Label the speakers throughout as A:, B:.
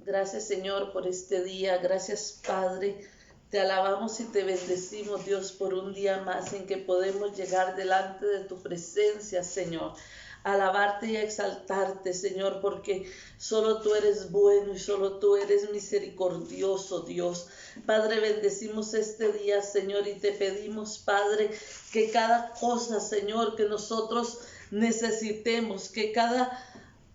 A: Gracias, Señor, por este día. Gracias, Padre. Te alabamos y te bendecimos, Dios, por un día más en que podemos llegar delante de tu presencia, Señor. Alabarte y exaltarte, Señor, porque solo tú eres bueno y solo tú eres misericordioso, Dios. Padre, bendecimos este día, Señor, y te pedimos, Padre, que cada cosa, Señor, que nosotros necesitemos, que cada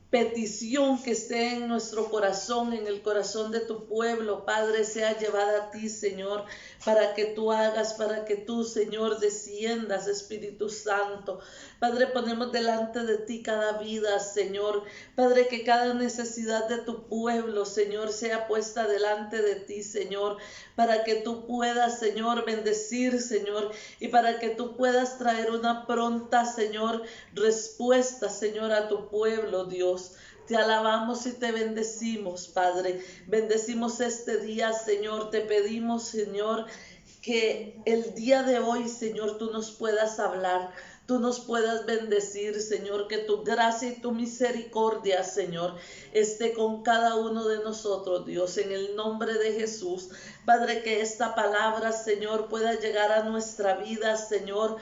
A: petición que esté en nuestro corazón, en el corazón de tu pueblo, Padre, sea llevada a ti, Señor, para que tú hagas, para que tú, Señor, desciendas, Espíritu Santo. Padre, ponemos delante de ti cada vida, Señor. Padre, que cada necesidad de tu pueblo, Señor, sea puesta delante de ti, Señor, para que tú puedas, Señor, bendecir, Señor, y para que tú puedas traer una pronta, Señor, respuesta, Señor, a tu pueblo, Dios. Te alabamos y te bendecimos, Padre. Bendecimos este día, Señor. Te pedimos, Señor, que el día de hoy, Señor, tú nos puedas hablar, tú nos puedas bendecir, Señor, que tu gracia y tu misericordia, Señor, esté con cada uno de nosotros, Dios, en el nombre de Jesús. Padre, que esta palabra, Señor, pueda llegar a nuestra vida, Señor.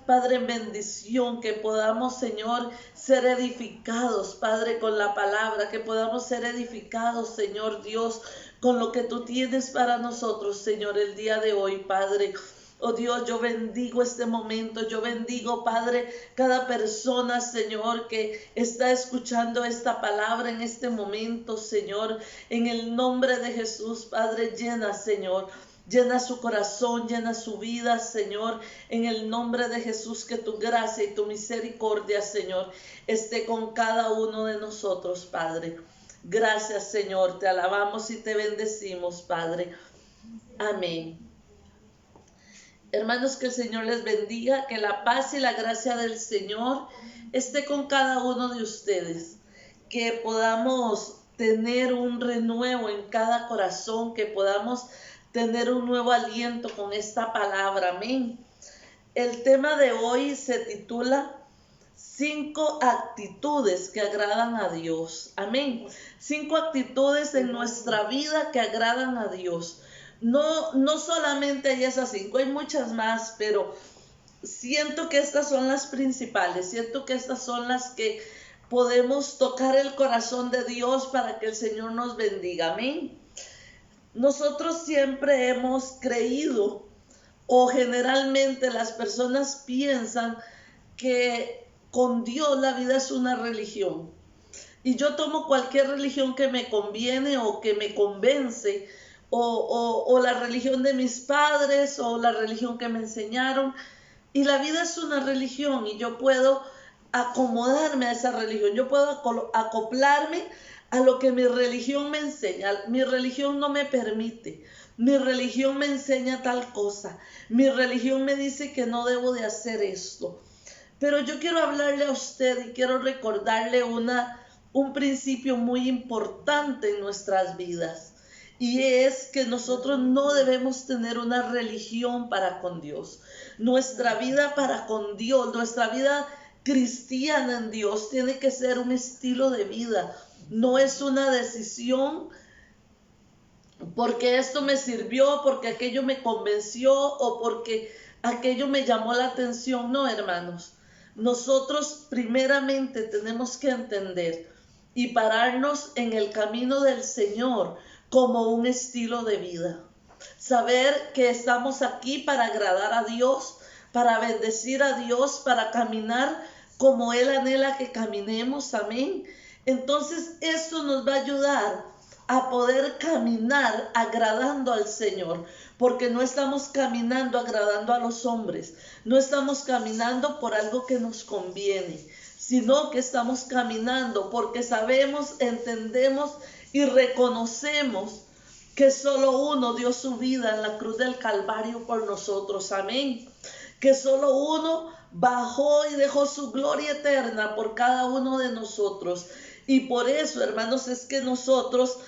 A: Padre, en bendición, que podamos, Señor, ser edificados, Padre, con la palabra, que podamos ser edificados, Señor Dios, con lo que tú tienes para nosotros, Señor, el día de hoy, Padre. Oh Dios, yo bendigo este momento, yo bendigo, Padre, cada persona, Señor, que está escuchando esta palabra en este momento, Señor, en el nombre de Jesús, Padre, llena, Señor. Llena su corazón, llena su vida, Señor, en el nombre de Jesús, que tu gracia y tu misericordia, Señor, esté con cada uno de nosotros, Padre. Gracias, Señor, te alabamos y te bendecimos, Padre. Amén. Hermanos, que el Señor les bendiga, que la paz y la gracia del Señor esté con cada uno de ustedes, que podamos tener un renuevo en cada corazón, que podamos tener un nuevo aliento con esta palabra. Amén. El tema de hoy se titula 5 actitudes que agradan a Dios. Amén. 5 actitudes en nuestra vida que agradan a Dios. No solamente hay esas 5, hay muchas más, pero siento que estas son las principales. Siento que estas son las que podemos tocar el corazón de Dios para que el Señor nos bendiga. Amén. Nosotros siempre hemos creído, o generalmente las personas piensan que con Dios la vida es una religión. Y yo tomo cualquier religión que me conviene o que me convence, o la religión de mis padres, o la religión que me enseñaron. Y la vida es una religión y yo puedo acomodarme a esa religión, yo puedo acoplarme a lo que mi religión me enseña. Mi religión no me permite, mi religión me enseña tal cosa, mi religión me dice que no debo de hacer esto. Pero yo quiero hablarle a usted y quiero recordarle un principio muy importante en nuestras vidas. Y es que nosotros no debemos tener una religión para con Dios. Nuestra vida para con Dios, nuestra vida cristiana en Dios tiene que ser un estilo de vida. No es una decisión porque esto me sirvió, porque aquello me convenció o porque aquello me llamó la atención. No, hermanos. Nosotros primeramente tenemos que entender y pararnos en el camino del Señor como un estilo de vida. Saber que estamos aquí para agradar a Dios, para bendecir a Dios, para caminar como Él anhela que caminemos. Amén. Entonces esto nos va a ayudar a poder caminar agradando al Señor, porque no estamos caminando agradando a los hombres, no estamos caminando por algo que nos conviene, sino que estamos caminando porque sabemos, entendemos y reconocemos que solo uno dio su vida en la cruz del Calvario por nosotros. Amén. Que solo uno bajó y dejó su gloria eterna por cada uno de nosotros. Y por eso, hermanos, es que nosotros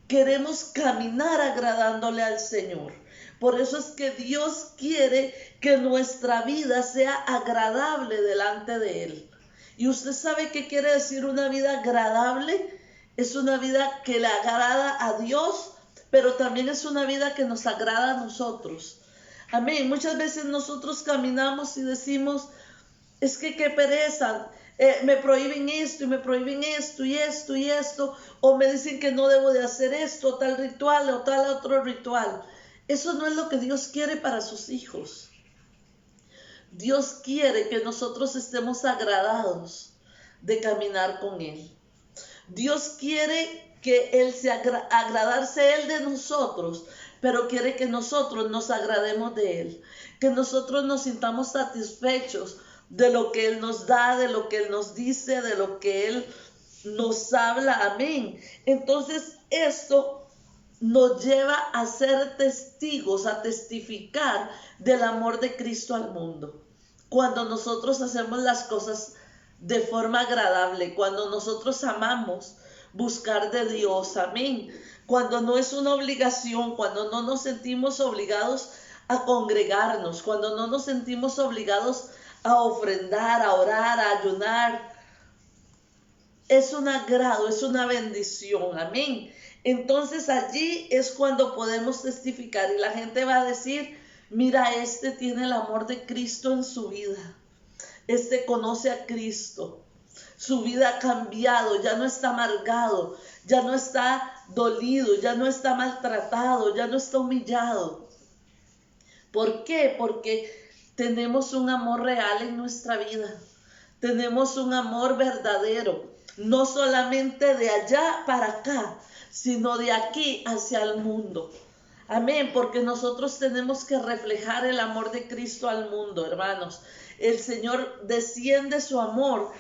A: queremos caminar agradándole al Señor. Por eso es que Dios quiere que nuestra vida sea agradable delante de Él. ¿Y usted sabe qué quiere decir una vida agradable? es una vida que le agrada a Dios, pero también es una vida que nos agrada a nosotros. Amén. Muchas veces nosotros caminamos y decimos, es que qué pereza, me prohíben esto y me prohíben esto y esto y esto, o me dicen que no debo de hacer esto, tal ritual o tal otro ritual. Eso no es lo que Dios quiere para sus hijos. Dios quiere que nosotros estemos agradados de caminar con Él. Dios quiere que Él agradarse Él de nosotros, pero quiere que nosotros nos agrademos de Él, que nosotros nos sintamos satisfechos de lo que Él nos da, de lo que Él nos dice, de lo que Él nos habla. Amén. Entonces esto nos lleva a ser testigos, a testificar del amor de Cristo al mundo. Cuando nosotros hacemos las cosas de forma agradable, cuando nosotros amamos buscar de Dios, amén. Cuando no es una obligación, cuando no nos sentimos obligados a congregarnos, cuando no nos sentimos obligados a ofrendar, a orar, a ayunar. Es un agrado, es una bendición, amén. Entonces allí es cuando podemos testificar y la gente va a decir, mira, este tiene el amor de Cristo en su vida. Este conoce a Cristo. Su vida ha cambiado, ya no está amargado, ya no está dolido, ya no está maltratado, ya no está humillado. ¿Por qué? Porque tenemos un amor real en nuestra vida. Tenemos un amor verdadero, no solamente de allá para acá, sino de aquí hacia el mundo. Amén, porque nosotros tenemos que reflejar el amor de Cristo al mundo, hermanos. El Señor desciende su amor,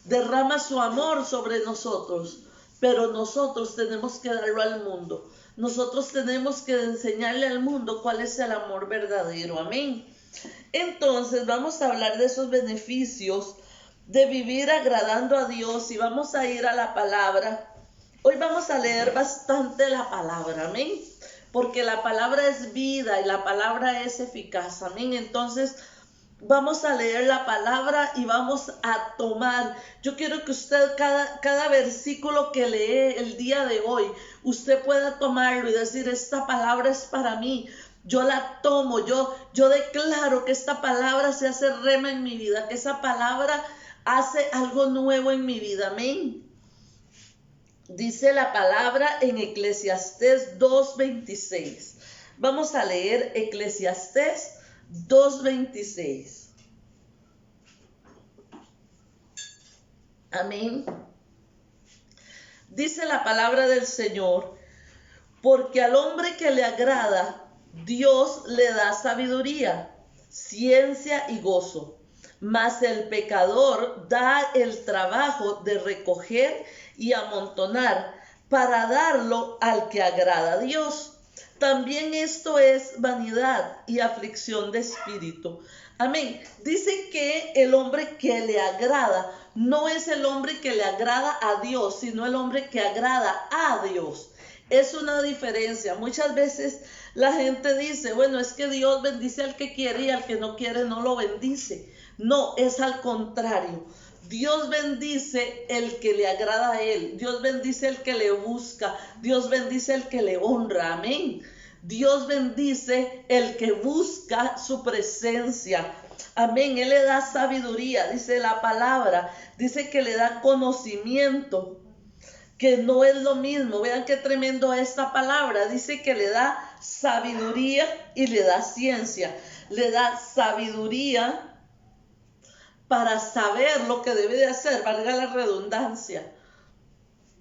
A: derrama su amor sobre nosotros, pero nosotros tenemos que darlo al mundo. Nosotros tenemos que enseñarle al mundo cuál es el amor verdadero. Amén. Entonces vamos a hablar de esos beneficios de vivir agradando a Dios y vamos a ir a la palabra. Hoy vamos a leer bastante la palabra, amén, porque la palabra es vida y la palabra es eficaz, amén. Entonces vamos a leer la palabra y vamos a tomar. Yo quiero que usted cada versículo que lee el día de hoy, usted pueda tomarlo y decir, esta palabra es para mí. Yo la tomo, yo declaro que esta palabra se hace rema en mi vida, que esa palabra hace algo nuevo en mi vida, amén. Dice la palabra en Eclesiastés 2:26. Vamos a leer Eclesiastés 2:26. Amén. Dice la palabra del Señor, porque al hombre que le agrada, Dios le da sabiduría, ciencia y gozo, mas el pecador da el trabajo de recoger y amontonar para darlo al que agrada a Dios. También esto es vanidad y aflicción de espíritu. Amén. Dice que el hombre que le agrada no es el hombre que le agrada a Dios, sino el hombre que agrada a Dios. Es una diferencia. Muchas veces la gente dice, bueno, es que Dios bendice al que quiere y al que no quiere no lo bendice. No, es al contrario. Dios bendice el que le agrada a Él. Dios bendice el que le busca. Dios bendice el que le honra. Amén. Dios bendice el que busca su presencia. Amén. Él le da sabiduría, dice la palabra. Dice que le da conocimiento, que no es lo mismo. Vean qué tremendo esta palabra. Dice que le da sabiduría y le da ciencia. Le da sabiduría para saber lo que debe de hacer, valga la redundancia.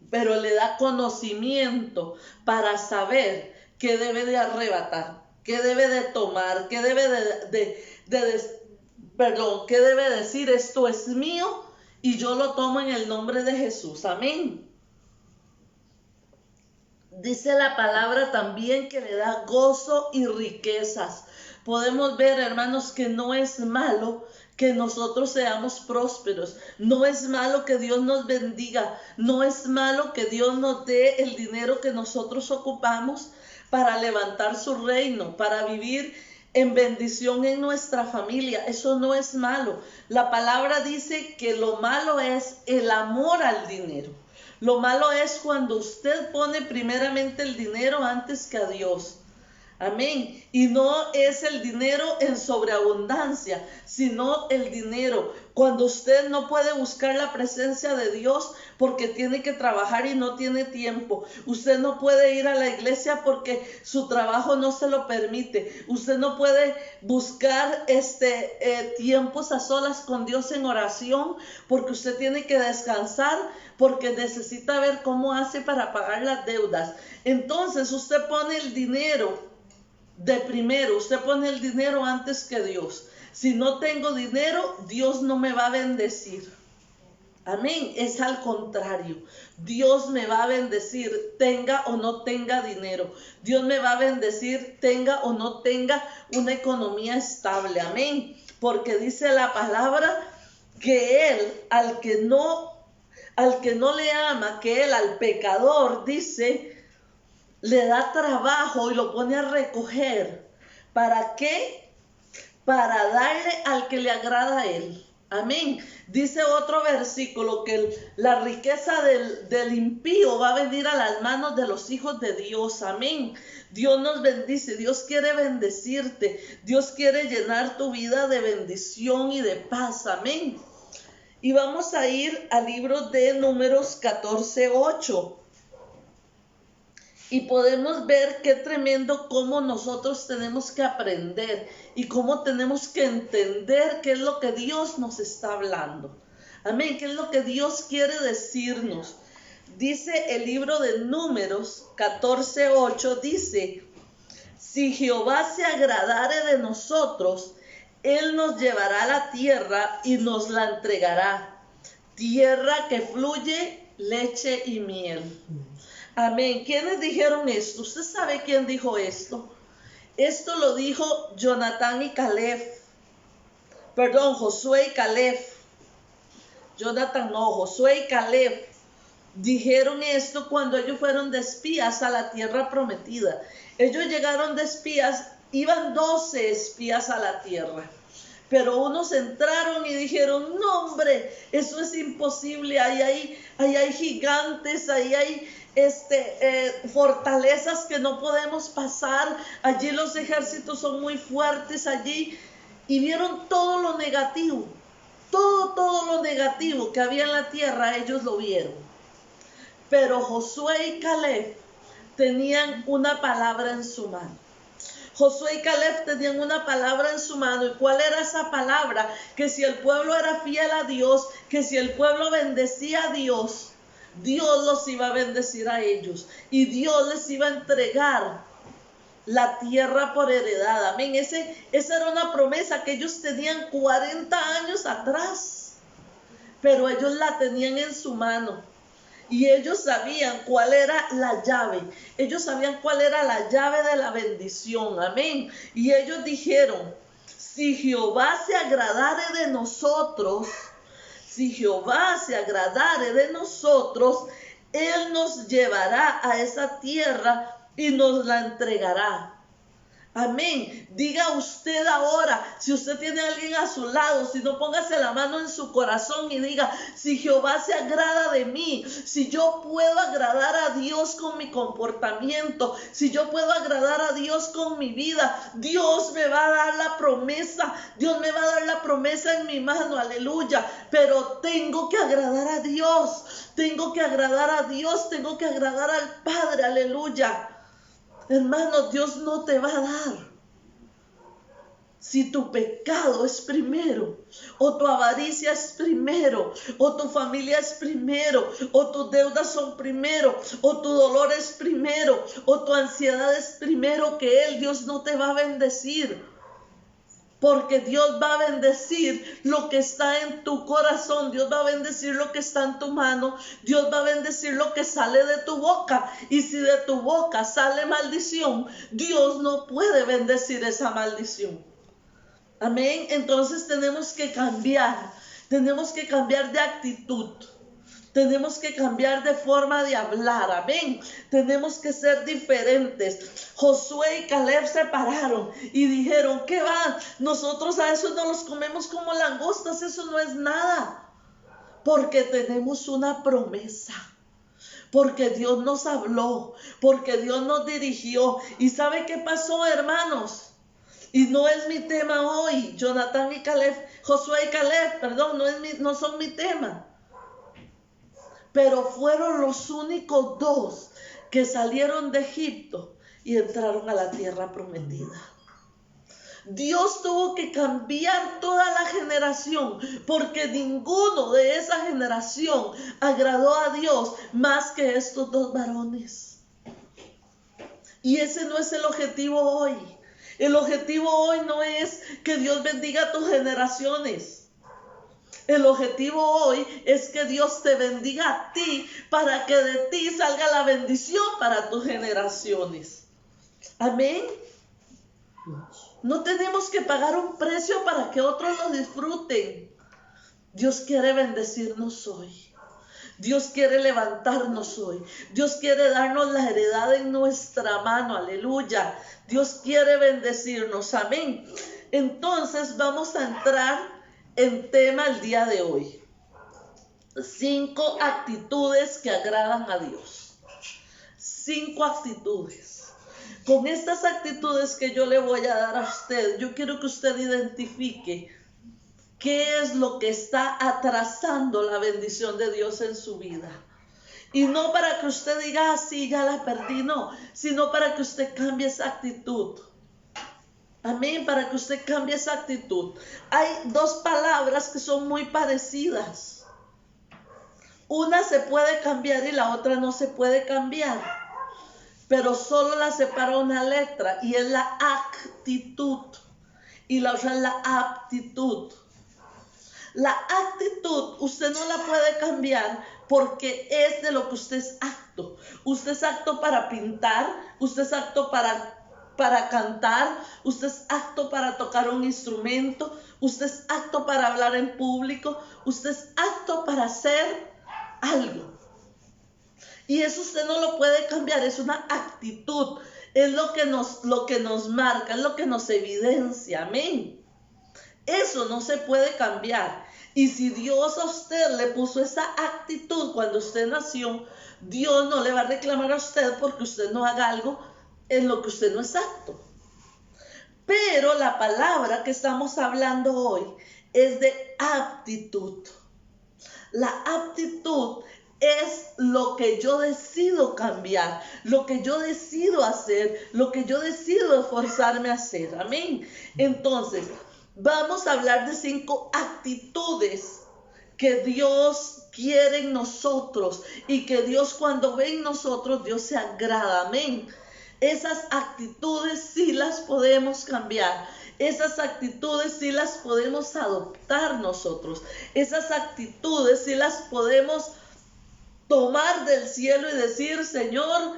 A: Pero le da conocimiento para saber qué debe de arrebatar, qué debe de tomar, qué debe qué debe decir, esto es mío y yo lo tomo en el nombre de Jesús. Amén. Dice la palabra también que le da gozo y riquezas. Podemos ver, hermanos, que no es malo que nosotros seamos prósperos. No es malo que Dios nos bendiga. No es malo que Dios nos dé el dinero que nosotros ocupamos para levantar su reino, para vivir en bendición en nuestra familia. Eso no es malo. La palabra dice que lo malo es el amor al dinero. Lo malo es cuando usted pone primeramente el dinero antes que a Dios. Amén. Y no es el dinero en sobreabundancia, sino el dinero cuando usted no puede buscar la presencia de Dios porque tiene que trabajar y no tiene tiempo. Usted no puede ir a la iglesia porque su trabajo no se lo permite. Usted no puede buscar tiempos a solas con Dios en oración porque usted tiene que descansar, porque necesita ver cómo hace para pagar las deudas. Entonces usted pone el dinero de primero, usted pone el dinero antes que Dios. Si no tengo dinero, Dios no me va a bendecir. Amén. Es al contrario. Dios me va a bendecir, tenga o no tenga dinero. Dios me va a bendecir, tenga o no tenga una economía estable. Amén. Porque dice la palabra que Él, al que no le ama, que Él al pecador, dice, le da trabajo y lo pone a recoger. ¿Para qué? Para darle al que le agrada a Él. Amén. Dice otro versículo que la riqueza del impío va a venir a las manos de los hijos de Dios. Amén. Dios nos bendice, Dios quiere bendecirte, Dios quiere llenar tu vida de bendición y de paz. Amén. Y vamos a ir al libro de Números 14:8. Y podemos ver qué tremendo cómo nosotros tenemos que aprender y cómo tenemos que entender qué es lo que Dios nos está hablando. Amén, qué es lo que Dios quiere decirnos. Dice el libro de Números 14:8, dice, si Jehová se agradare de nosotros, Él nos llevará a la tierra y nos la entregará. Tierra que fluye leche y miel. Amén. ¿Quiénes dijeron esto? ¿Usted sabe quién dijo esto? Esto lo dijo Jonatán y Caleb. Perdón, Josué y Caleb. Jonatán no, Josué y Caleb dijeron esto cuando ellos fueron de espías a la tierra prometida. Ellos llegaron de espías, iban 12 espías a la tierra. Pero unos entraron y dijeron, no hombre, eso es imposible, ahí hay gigantes, ahí hay fortalezas que no podemos pasar, allí los ejércitos son muy fuertes allí, y vieron todo lo negativo, todo lo negativo que había en la tierra, ellos lo vieron. Pero Josué y Caleb tenían una palabra en su mano. Josué y Caleb tenían una palabra en su mano. ¿Y cuál era esa palabra? Que si el pueblo era fiel a Dios, que si el pueblo bendecía a Dios, Dios los iba a bendecir a ellos. Y Dios les iba a entregar la tierra por heredad. Amén. Esa era una promesa que ellos tenían 40 años atrás. Pero ellos la tenían en su mano. Y ellos sabían cuál era la llave. Ellos sabían cuál era la llave de la bendición. Amén. Y ellos dijeron, si Jehová se agradare de nosotros, si Jehová se agradare de nosotros, Él nos llevará a esa tierra y nos la entregará. Amén. Diga usted ahora, si usted tiene a alguien a su lado, si no, póngase la mano en su corazón y diga, si Jehová se agrada de mí, si yo puedo agradar a Dios con mi comportamiento, si yo puedo agradar a Dios con mi vida, Dios me va a dar la promesa, Dios me va a dar la promesa en mi mano, aleluya. Pero tengo que agradar a Dios, tengo que agradar a Dios, tengo que agradar al Padre, aleluya. Hermano, Dios no te va a dar si tu pecado es primero, o tu avaricia es primero, o tu familia es primero, o tus deudas son primero, o tu dolor es primero, o tu ansiedad es primero que Él. Dios no te va a bendecir. Porque Dios va a bendecir lo que está en tu corazón. Dios va a bendecir lo que está en tu mano. Dios va a bendecir lo que sale de tu boca. Y si de tu boca sale maldición, Dios no puede bendecir esa maldición. Amén. Entonces tenemos que cambiar. Tenemos que cambiar de actitud. Tenemos que cambiar de forma de hablar, amén. Tenemos que ser diferentes. Josué y Caleb se pararon y dijeron, ¿qué va? Nosotros a eso no los comemos como langostas, eso no es nada. Porque tenemos una promesa. porque Dios nos habló, porque Dios nos dirigió. ¿Y sabe qué pasó, hermanos? Y no es mi tema hoy, Jonatán y Caleb, Josué y Caleb, perdón, no son mi tema. Pero fueron los únicos dos que salieron de Egipto y entraron a la tierra prometida. Dios tuvo que cambiar toda la generación, porque ninguno de esa generación agradó a Dios más que estos dos varones. Y ese no es el objetivo hoy. El objetivo hoy no es que Dios bendiga a tus generaciones. El objetivo hoy es que Dios te bendiga a ti, para que de ti salga la bendición para tus generaciones. Amén. No tenemos que pagar un precio para que otros lo disfruten. Dios quiere bendecirnos hoy. Dios quiere levantarnos hoy. Dios quiere darnos la heredad en nuestra mano. Aleluya. Dios quiere bendecirnos. Amén. Entonces vamos a entrar en tema el día de hoy. 5 actitudes que agradan a Dios. 5 actitudes. Con estas actitudes que yo le voy a dar a usted, yo quiero que usted identifique qué es lo que está atrasando la bendición de Dios en su vida. Y no para que usted diga, sí, ya la perdí, no, sino para que usted cambie esa actitud. Amén, para que usted cambie esa actitud. Hay 2 palabras que son muy parecidas. Una se puede cambiar y la otra no se puede cambiar. Pero solo la separa una letra y es la actitud. Y la otra es la aptitud. La actitud usted no la puede cambiar porque es de lo que usted es apto. Usted es apto para pintar, usted es apto para cantar, usted es apto para tocar un instrumento, usted es apto para hablar en público, usted es apto para hacer algo. Y eso usted no lo puede cambiar, es una actitud, es lo que nos marca, es lo que nos evidencia, amén. Eso no se puede cambiar. Y si Dios a usted le puso esa actitud cuando usted nació, Dios no le va a reclamar a usted porque usted no haga algo en lo que usted no es apto. Pero la palabra que estamos hablando hoy es de aptitud. La aptitud es lo que yo decido cambiar, lo que yo decido hacer, lo que yo decido esforzarme a hacer. Amén. Entonces, vamos a hablar de 5 actitudes que Dios quiere en nosotros y que Dios, cuando ve en nosotros, Dios se agrada. Amén. Esas actitudes sí las podemos cambiar. Esas actitudes sí las podemos adoptar nosotros. Esas actitudes sí las podemos tomar del cielo y decir, Señor,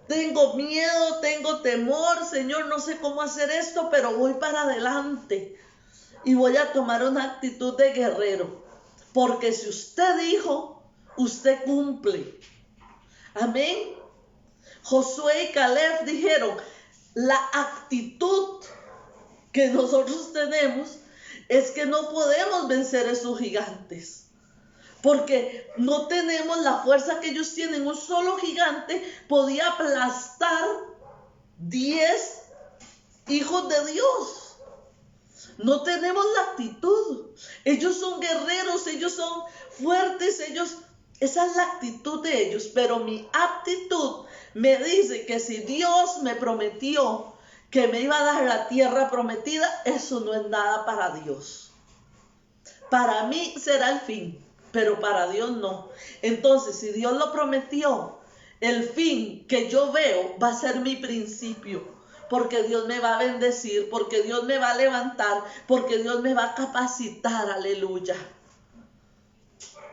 A: tengo miedo, tengo temor, Señor, no sé cómo hacer esto, pero voy para adelante y voy a tomar una actitud de guerrero, porque si usted dijo, usted cumple. Amén. Josué y Caleb dijeron, la actitud que nosotros tenemos es que no podemos vencer a esos gigantes. Porque no tenemos la fuerza que ellos tienen. Un solo gigante podía aplastar 10 hijos de Dios. No tenemos la actitud. Ellos son guerreros, ellos son fuertes, esa es la actitud de ellos. Pero mi aptitud me dice que si Dios me prometió que me iba a dar la tierra prometida, eso no es nada para Dios. Para mí será el fin, pero para Dios no. Entonces, si Dios lo prometió, el fin que yo veo va a ser mi principio, porque Dios me va a bendecir, porque Dios me va a levantar, porque Dios me va a capacitar. Aleluya.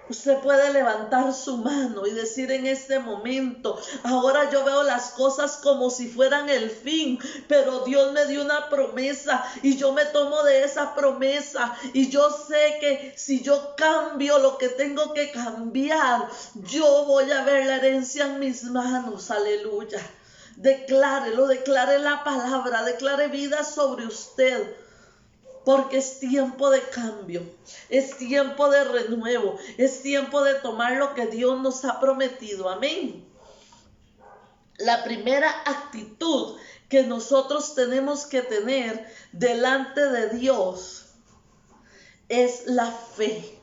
A: Usted puede levantar su mano y decir en este momento, ahora yo veo las cosas como si fueran el fin, pero Dios me dio una promesa y yo me tomo de esa promesa y yo sé que si yo cambio lo que tengo que cambiar, yo voy a ver la herencia en mis manos. Aleluya. Declárelo, declare la palabra, declare vida sobre usted. porque es tiempo de cambio, es tiempo de renuevo, es tiempo de tomar lo que Dios nos ha prometido. Amén. La primera actitud que nosotros tenemos que tener delante de Dios es la fe.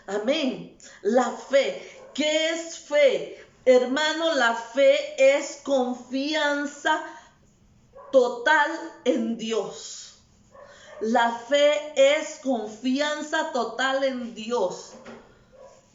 A: Amén. La fe. ¿Qué es fe? Hermano, la fe es confianza total en Dios. La fe es confianza total en Dios.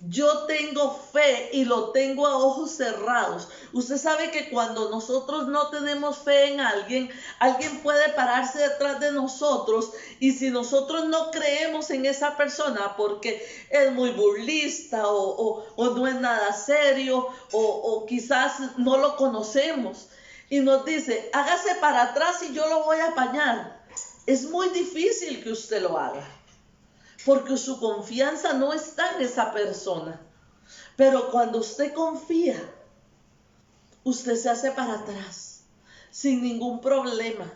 A: Yo tengo fe y lo tengo a ojos cerrados. Usted sabe que cuando nosotros no tenemos fe en alguien, alguien puede pararse detrás de nosotros, y si nosotros no creemos en esa persona porque es muy burlista o no es nada serio o quizás no lo conocemos, y nos dice, hágase para atrás y yo lo voy a apañar, es muy difícil que usted lo haga, porque su confianza no está en esa persona. Pero cuando usted confía, usted se hace para atrás, sin ningún problema.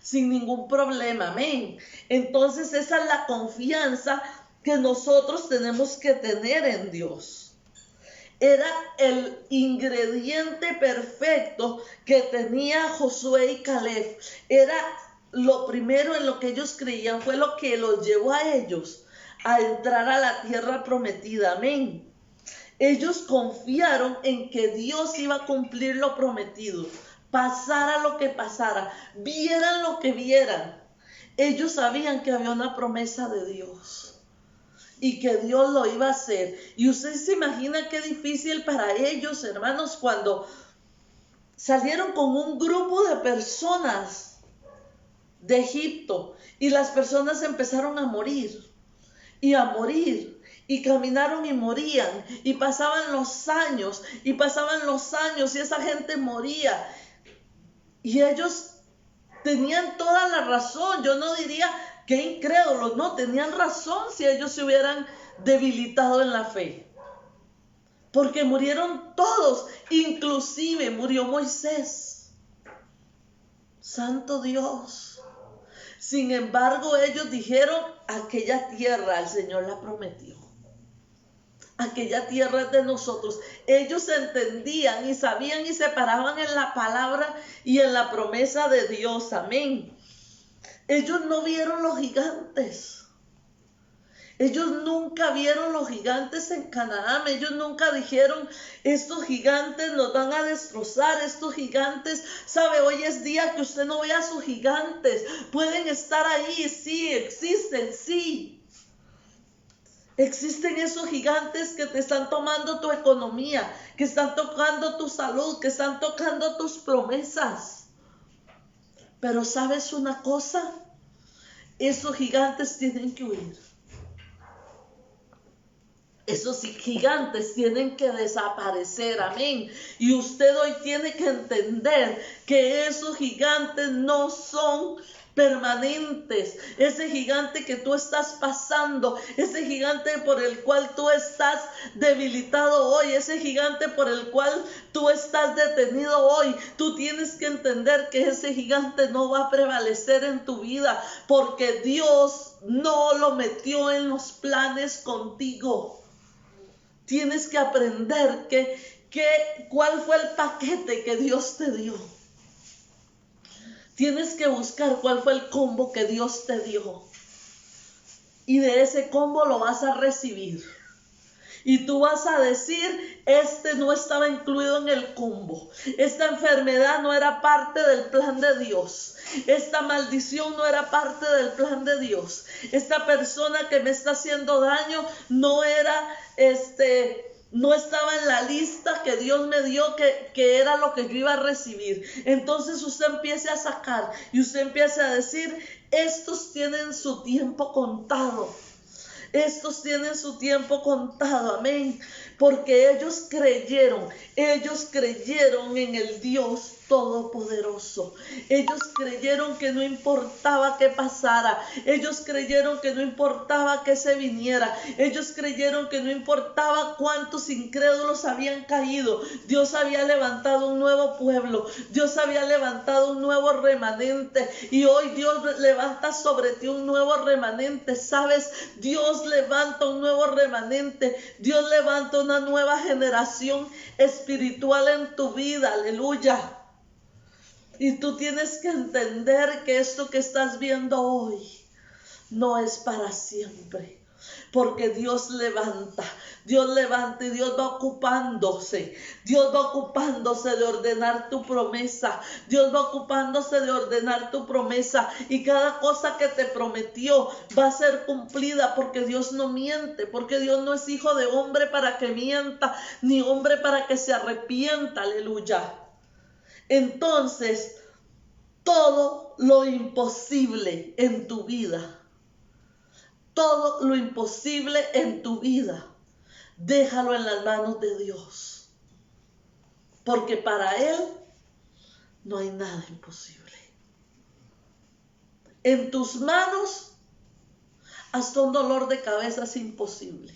A: Sin ningún problema, amén. Entonces esa es la confianza que nosotros tenemos que tener en Dios. Era el ingrediente perfecto que tenía Josué y Caleb. Era lo primero en lo que ellos creían, fue lo que los llevó a ellos a entrar a la tierra prometida. Amén. Ellos confiaron en que Dios iba a cumplir lo prometido, pasara lo que pasara, vieran lo que vieran. Ellos sabían que había una promesa de Dios y que Dios lo iba a hacer. Y usted se imagina qué difícil para ellos, hermanos, cuando salieron con un grupo de personas de Egipto y las personas empezaron a morir y a morir, y caminaron y morían, y pasaban los años y pasaban los años y esa gente moría, y ellos tenían toda la razón. Yo no diría que incrédulos, no, tenían razón si ellos se hubieran debilitado en la fe, porque murieron todos, inclusive murió Moisés. Santo Dios. Sin embargo, ellos dijeron, aquella tierra el Señor la prometió. Aquella tierra es de nosotros. Ellos entendían y sabían y se paraban en la palabra y en la promesa de Dios. Amén. Ellos no vieron los gigantes. Ellos nunca vieron los gigantes en Canaán. Ellos nunca dijeron, estos gigantes nos van a destrozar, estos gigantes, sabe, hoy es día que usted no vea a sus gigantes. Pueden estar ahí, sí, existen, sí. Existen esos gigantes que te están tomando tu economía, que están tocando tu salud, que están tocando tus promesas. Pero ¿sabes una cosa? Esos gigantes tienen que huir. Esos gigantes tienen que desaparecer, amén. Y usted hoy tiene que entender que esos gigantes no son permanentes. Ese gigante que tú estás pasando, ese gigante por el cual tú estás debilitado hoy, ese gigante por el cual tú estás detenido hoy, tú tienes que entender que ese gigante no va a prevalecer en tu vida, porque Dios no lo metió en los planes contigo. Tienes que aprender cuál fue el paquete que Dios te dio. Tienes que buscar cuál fue el combo que Dios te dio. Y de ese combo lo vas a recibir. Y tú vas a decir, este no estaba incluido en el combo. Esta enfermedad no era parte del plan de Dios. Esta maldición no era parte del plan de Dios. Esta persona que me está haciendo daño no estaba en la lista que Dios me dio, que era lo que yo iba a recibir. Entonces usted empiece a sacar y usted empiece a decir, estos tienen su tiempo contado. Estos tienen su tiempo contado, amén, porque ellos creyeron en el Dios Todopoderoso. Ellos creyeron que no importaba qué pasara, ellos creyeron que no importaba que se viniera, ellos creyeron que no importaba cuántos incrédulos habían caído. Dios había levantado un nuevo pueblo, Dios había levantado un nuevo remanente, y hoy Dios levanta sobre ti un nuevo remanente. ¿Sabes? Dios levanta un nuevo remanente, Dios levanta una nueva generación espiritual en tu vida, aleluya. Y tú tienes que entender que esto que estás viendo hoy no es para siempre, porque Dios levanta y Dios va ocupándose de ordenar tu promesa, Dios va ocupándose de ordenar tu promesa, y cada cosa que te prometió va a ser cumplida, porque Dios no miente, porque Dios no es hijo de hombre para que mienta, ni hombre para que se arrepienta, aleluya. Entonces, todo lo imposible en tu vida, todo lo imposible en tu vida, déjalo en las manos de Dios, porque para Él no hay nada imposible. En tus manos, hasta un dolor de cabeza es imposible,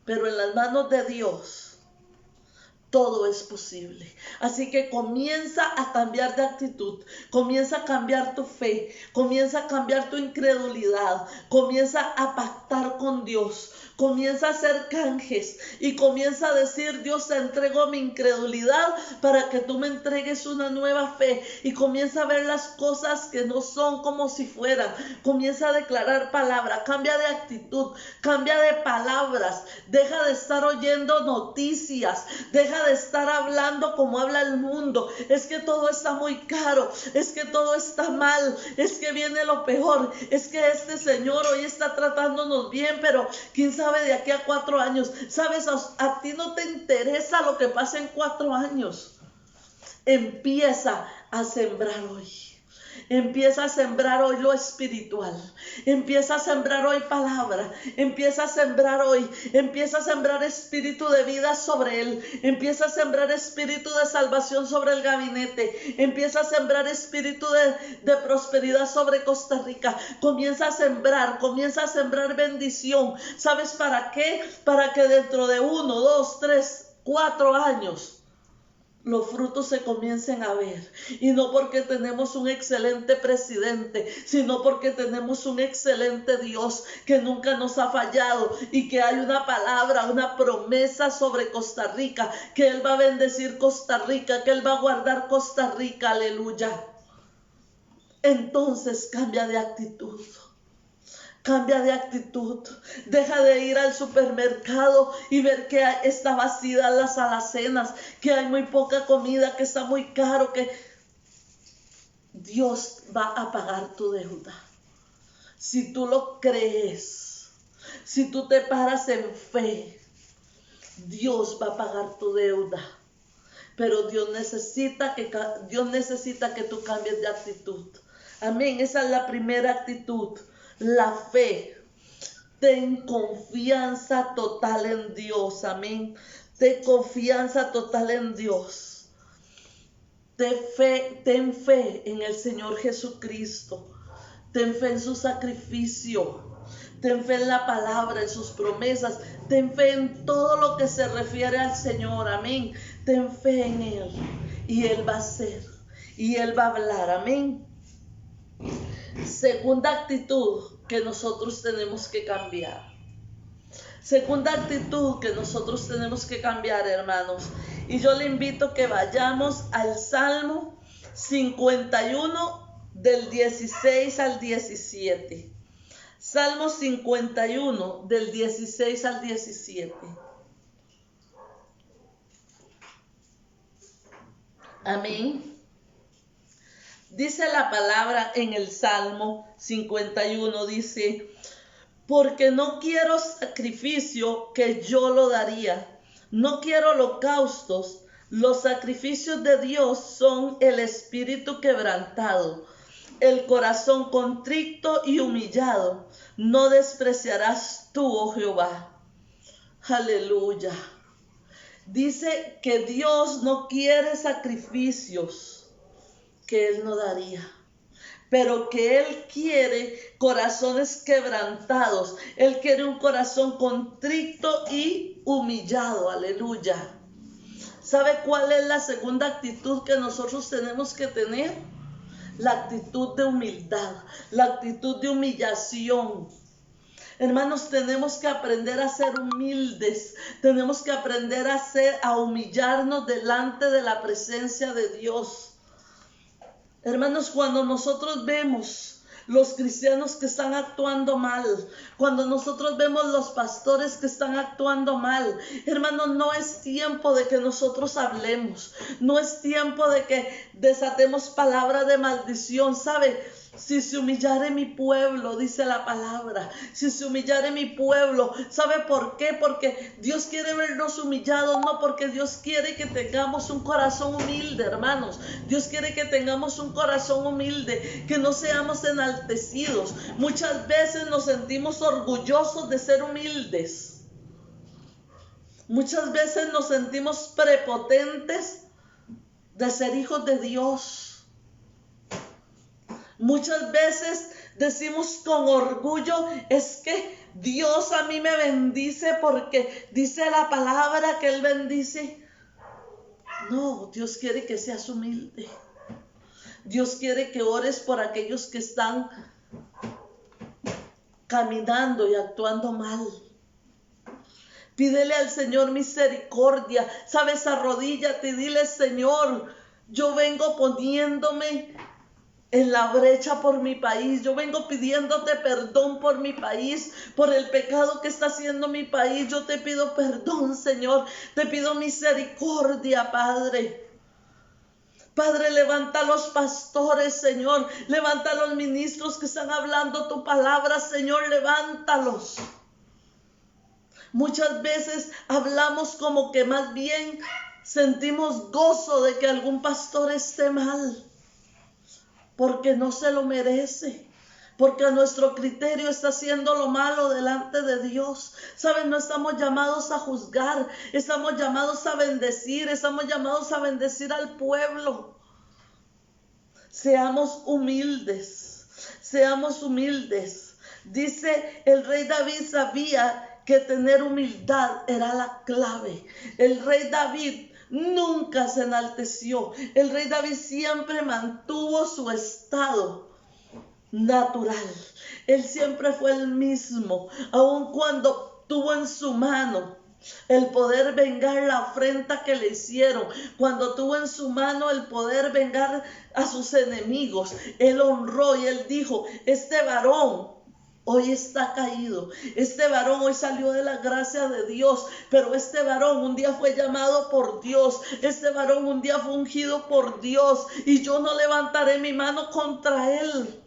A: pero en las manos de Dios todo es posible. Así que comienza a cambiar de actitud, comienza a cambiar tu fe, comienza a cambiar tu incredulidad, comienza a pactar con Dios, comienza a hacer canjes y comienza a decir: Dios, te entrego mi incredulidad para que tú me entregues una nueva fe, y comienza a ver las cosas que no son como si fueran. Comienza a declarar palabra, cambia de actitud, cambia de palabras, deja de estar oyendo noticias, deja de estar hablando como habla el mundo. Es que todo está muy caro, es que todo está mal, es que viene lo peor, es que este Señor hoy está tratándonos bien, pero quién sabe de aquí a 4 años. Sabes, a ti no te interesa lo que pasa en 4 años. Empieza a sembrar hoy. Empieza a sembrar hoy lo espiritual. Empieza a sembrar hoy palabra. Empieza a sembrar hoy. Empieza a sembrar espíritu de vida sobre él. Empieza a sembrar espíritu de salvación sobre el gabinete. Empieza a sembrar espíritu de prosperidad sobre Costa Rica. Comienza a sembrar bendición. ¿Sabes para qué? Para que dentro de 1, 2, 3, 4 años los frutos se comiencen a ver. Y no porque tenemos un excelente presidente, sino porque tenemos un excelente Dios que nunca nos ha fallado, y que hay una palabra, una promesa sobre Costa Rica, que Él va a bendecir Costa Rica, que Él va a guardar Costa Rica, aleluya. Entonces cambia de actitud. Cambia de actitud, deja de ir al supermercado y ver que está vacía las alacenas, que hay muy poca comida, que está muy caro, que Dios va a pagar tu deuda. Si tú lo crees, si tú te paras en fe, Dios va a pagar tu deuda. Pero Dios necesita que tú cambies de actitud. Amén, esa es la primera actitud. La fe. Ten confianza total en Dios. Amén. Ten confianza total en Dios. Ten fe en el Señor Jesucristo. Ten fe en su sacrificio. Ten fe en la palabra, en sus promesas. Ten fe en todo lo que se refiere al Señor. Amén. Ten fe en Él. Y Él va a hacer. Y Él va a hablar. Amén. Segunda actitud que nosotros tenemos que cambiar. Segunda actitud que nosotros tenemos que cambiar, hermanos. Y yo le invito a que vayamos al Salmo 51 del 16 al 17. Salmo 51 del 16 al 17. Amén. Dice la palabra en el Salmo 51, dice: porque no quiero sacrificio, que yo lo daría. No quiero holocaustos. Los sacrificios de Dios son el espíritu quebrantado. el corazón contrito y humillado no despreciarás tú, oh Jehová. Aleluya. Dice que Dios no quiere sacrificios que Él no daría, pero que Él quiere corazones quebrantados. Él quiere un corazón contrito y humillado. Aleluya. ¿Sabe cuál es la segunda actitud que nosotros tenemos que tener? La actitud de humildad, la actitud de humillación. Hermanos, tenemos que aprender a ser humildes, tenemos que aprender a humillarnos delante de la presencia de Dios. Hermanos, cuando nosotros vemos los cristianos que están actuando mal, cuando nosotros vemos los pastores que están actuando mal, hermanos, no es tiempo de que nosotros hablemos, no es tiempo de que desatemos palabras de maldición. ¿Sabe? Si se humillare mi pueblo, dice la palabra, si se humillare mi pueblo, ¿sabe por qué? Porque Dios quiere vernos humillados, no porque Dios quiere que tengamos un corazón humilde, hermanos. Dios quiere que tengamos un corazón humilde, que no seamos enaltecidos. Muchas veces nos sentimos orgullosos de ser humildes. Muchas veces nos sentimos prepotentes de ser hijos de Dios. Muchas veces decimos con orgullo, es que Dios a mí me bendice porque dice la palabra que Él bendice. No, Dios quiere que seas humilde. Dios quiere que ores por aquellos que están caminando y actuando mal. Pídele al Señor misericordia. ¿Sabes? Arrodíllate y dile, Señor, yo vengo poniéndome en la brecha por mi país. Yo vengo pidiéndote perdón por mi país, por el pecado que está haciendo mi país. Yo te pido perdón, Señor. Te pido misericordia, Padre. Padre, levanta a los pastores, Señor. Levanta a los ministros que están hablando tu palabra, Señor. Levántalos. Muchas veces hablamos como que más bien sentimos gozo de que algún pastor esté mal, porque no se lo merece, porque a nuestro criterio está haciendo lo malo delante de Dios. ¿Saben? No estamos llamados a juzgar, estamos llamados a bendecir, estamos llamados a bendecir al pueblo. Seamos humildes, seamos humildes. Dice el rey David sabía que tener humildad era la clave. El rey David nunca se enalteció. El rey David siempre mantuvo su estado natural. Él siempre fue el mismo, aun cuando tuvo en su mano el poder vengar la afrenta que le hicieron, cuando tuvo en su mano el poder vengar a sus enemigos. Él honró y él dijo, este varón hoy está caído, este varón hoy salió de la gracia de Dios, pero este varón un día fue llamado por Dios, este varón un día fue ungido por Dios, y yo no levantaré mi mano contra él,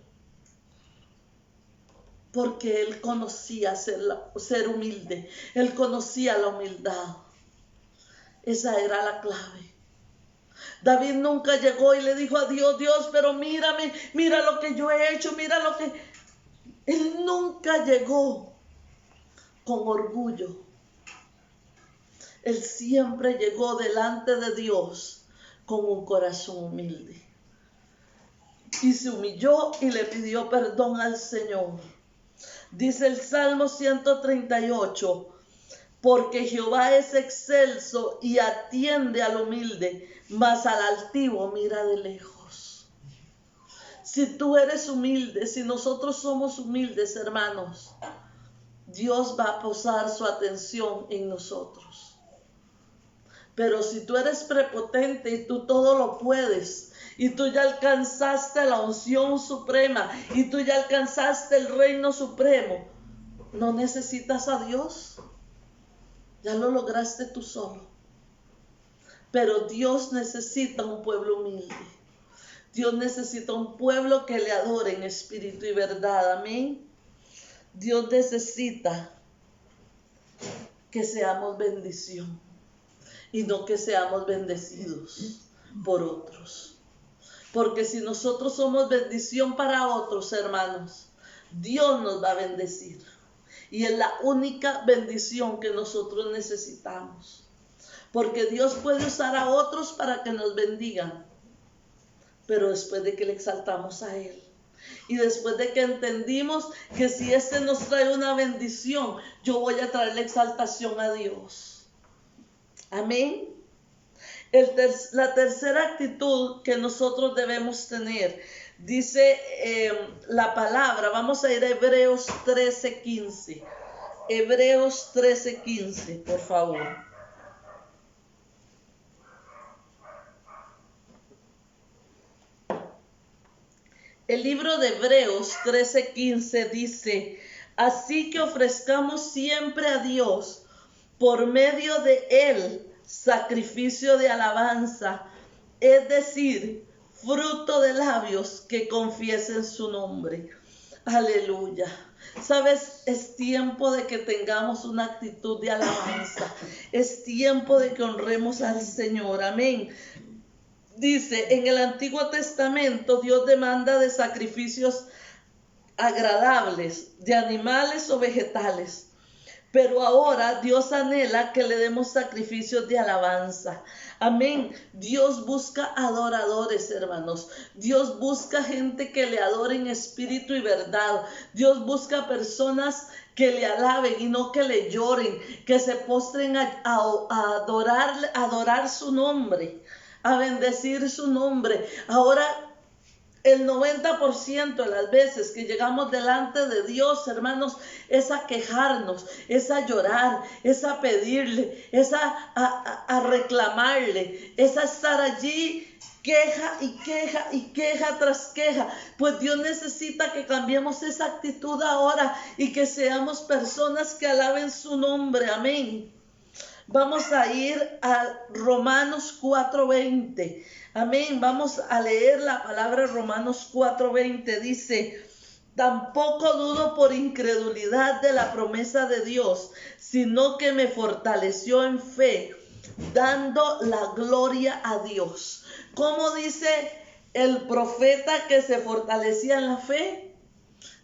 A: porque él conocía ser humilde, él conocía la humildad. Esa era la clave. David nunca llegó y le dijo a Dios, Dios, pero mírame, mira lo que yo he hecho, mira lo que... Él nunca llegó con orgullo. Él siempre llegó delante de Dios con un corazón humilde. Y se humilló y le pidió perdón al Señor. Dice el Salmo 138, porque Jehová es excelso y atiende al humilde, mas al altivo mira de lejos. Si tú eres humilde, si nosotros somos humildes, hermanos, Dios va a posar su atención en nosotros. Pero si tú eres prepotente y tú todo lo puedes, y tú ya alcanzaste la unción suprema, y tú ya alcanzaste el reino supremo, no necesitas a Dios. Ya lo lograste tú solo. Pero Dios necesita un pueblo humilde. Dios necesita un pueblo que le adore en espíritu y verdad. Amén. Dios necesita que seamos bendición y no que seamos bendecidos por otros. Porque si nosotros somos bendición para otros, hermanos, Dios nos va a bendecir. Y es la única bendición que nosotros necesitamos. Porque Dios puede usar a otros para que nos bendigan, pero después de que le exaltamos a Él. Y después de que entendimos que si este nos trae una bendición, yo voy a traer la exaltación a Dios. Amén. La tercera actitud que nosotros debemos tener, dice la palabra, vamos a ir a Hebreos 13:15. Hebreos 13:15, por favor. El libro de Hebreos 13:15 dice: así que ofrezcamos siempre a Dios por medio de Él sacrificio de alabanza, es decir, fruto de labios que confiesen su nombre. Aleluya. Sabes, es tiempo de que tengamos una actitud de alabanza. Es tiempo de que honremos al Señor. Amén. Dice, en el Antiguo Testamento Dios demanda de sacrificios agradables, de animales o vegetales. Pero ahora Dios anhela que le demos sacrificios de alabanza. Amén. Dios busca adoradores, hermanos. Dios busca gente que le adore en espíritu y verdad. Dios busca personas que le alaben y no que le lloren, que se postren a adorar su nombre, a bendecir su nombre. Ahora, el 90% de las veces que llegamos delante de Dios, hermanos, es a quejarnos, es a llorar, es a pedirle, es a reclamarle, es a estar allí queja y queja y queja tras queja. Pues Dios necesita que cambiemos esa actitud ahora y que seamos personas que alaben su nombre. Amén. Vamos a ir a Romanos 4:20. Amén. Vamos a leer la palabra Romanos 4:20. Dice: tampoco dudo por incredulidad de la promesa de Dios, sino que me fortaleció en fe, dando la gloria a Dios. ¿Cómo dice el profeta que se fortalecía en la fe?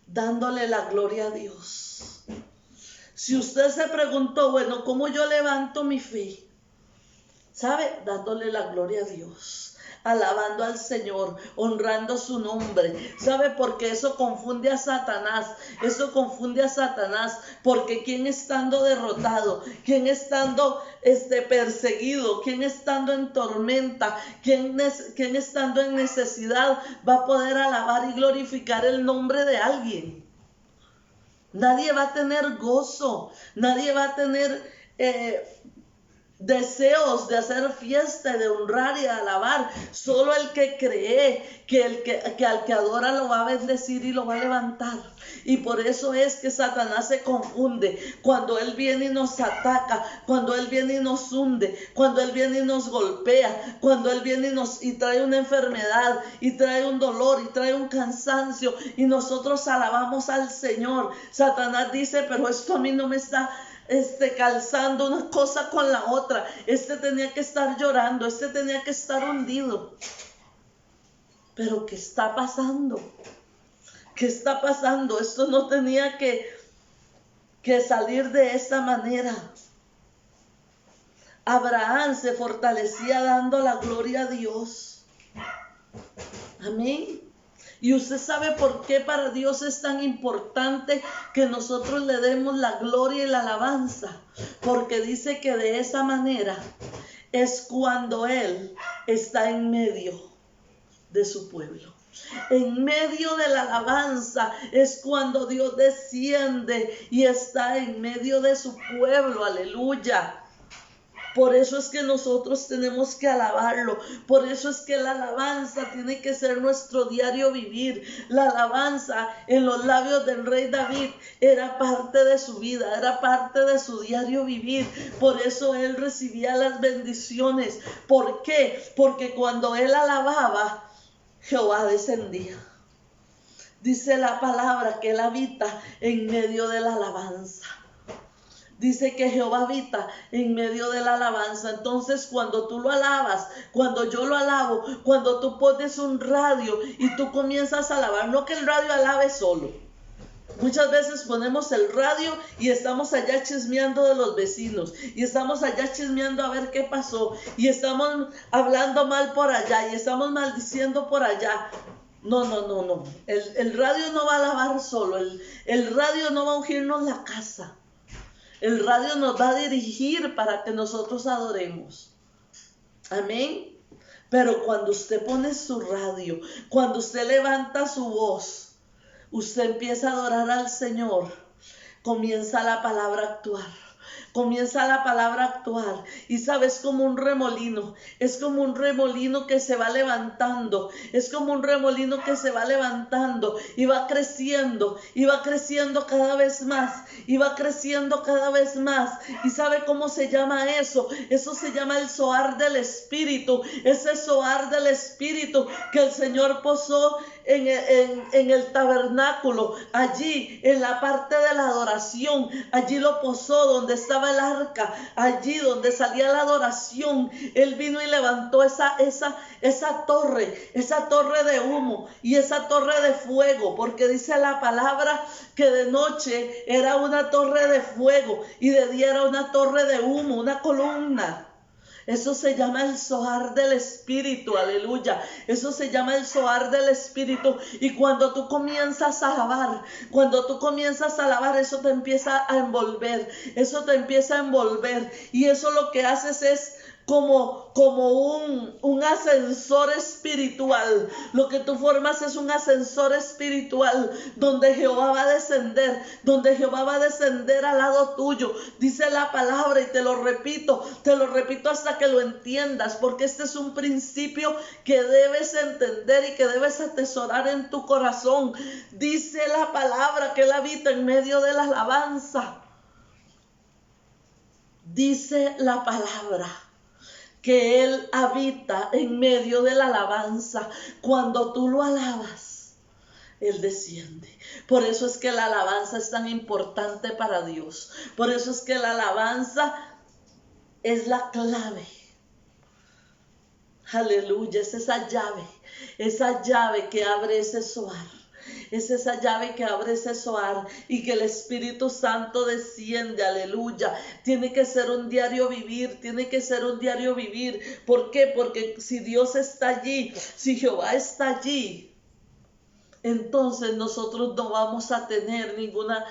A: Dándole la gloria a Dios. Si usted se preguntó, bueno, ¿cómo yo levanto mi fe? ¿Sabe? Dándole la gloria a Dios, alabando al Señor, honrando su nombre. ¿Sabe? Porque eso confunde a Satanás. Eso confunde a Satanás. Porque quien estando derrotado, quien estando perseguido, quien estando en tormenta, quien estando en necesidad, va a poder alabar y glorificar el nombre de alguien. Nadie va a tener gozo, nadie va a tener deseos de hacer fiesta, de honrar y de alabar. Solo el que cree que al que adora lo va a bendecir y lo va a levantar. Y por eso es que Satanás se confunde cuando él viene y nos ataca, cuando él viene y nos hunde, cuando él viene y nos golpea, cuando él viene y trae una enfermedad, y trae un dolor, y trae un cansancio, y nosotros alabamos al Señor. Satanás dice: pero esto a mí no me está calzando una cosa con la otra. Tenía que estar llorando, tenía que estar hundido. Pero ¿qué está pasando? ¿Qué está pasando? Esto no tenía que salir de esta manera. Abraham se fortalecía dando la gloria a Dios. Amén. Y usted sabe por qué para Dios es tan importante que nosotros le demos la gloria y la alabanza. Porque dice que de esa manera es cuando Él está en medio de su pueblo. En medio de la alabanza es cuando Dios desciende y está en medio de su pueblo. Aleluya. Por eso es que nosotros tenemos que alabarlo. Por eso es que la alabanza tiene que ser nuestro diario vivir. La alabanza en los labios del rey David era parte de su vida, era parte de su diario vivir. Por eso él recibía las bendiciones. ¿Por qué? Porque cuando él alababa, Jehová descendía. Dice la palabra que él habita en medio de la alabanza. dice que Jehová habita en medio de la alabanza. Entonces cuando tú lo alabas, cuando yo lo alabo, cuando tú pones un radio y tú comienzas a alabar, no que el radio alabe solo. Muchas veces ponemos el radio y estamos allá chismeando de los vecinos, y estamos allá chismeando a ver qué pasó, y estamos hablando mal por allá, y estamos maldiciendo por allá. No. El radio no va a alabar solo, el radio no va a ungirnos la casa. El radio nos va a dirigir para que nosotros adoremos. Amén. Pero cuando usted pone su radio, cuando usted levanta su voz, usted empieza a adorar al Señor, comienza la palabra a actuar. Comienza la palabra a actuar, y sabes, como un remolino, es como un remolino que se va levantando, es como un remolino que se va levantando y va creciendo cada vez más, y va creciendo cada vez más. ¿Y sabe cómo se llama eso? Eso se llama el zoar del Espíritu, ese zoar del Espíritu que el Señor posó en el tabernáculo, allí en la parte de la adoración, allí lo posó donde estaba el arca, allí donde salía la adoración. Él vino y levantó esa torre de humo y esa torre de fuego, porque dice la palabra que de noche era una torre de fuego y de día era una torre de humo, una columna. Eso se llama el zoar del Espíritu, aleluya. Eso se llama el zoar del Espíritu. Y cuando tú comienzas a alabar, eso te empieza a envolver. Y eso lo que haces es como un ascensor espiritual. Lo que tú formas es un ascensor espiritual donde Jehová va a descender, al lado tuyo. Dice la palabra, y te lo repito hasta que lo entiendas, porque este es un principio que debes entender y que debes atesorar en tu corazón. Dice la palabra que Él habita en medio de la alabanza. Dice la palabra que Él habita en medio de la alabanza. Cuando tú lo alabas, Él desciende. Por eso es que la alabanza es tan importante para Dios. Por eso es que la alabanza es la clave. Aleluya, es esa llave que abre ese zoar. Es esa llave que abre ese zoar y que el Espíritu Santo desciende, aleluya. Tiene que ser un diario vivir, ¿Por qué? Porque si Dios está allí, si Jehová está allí, entonces nosotros no vamos a tener ninguna,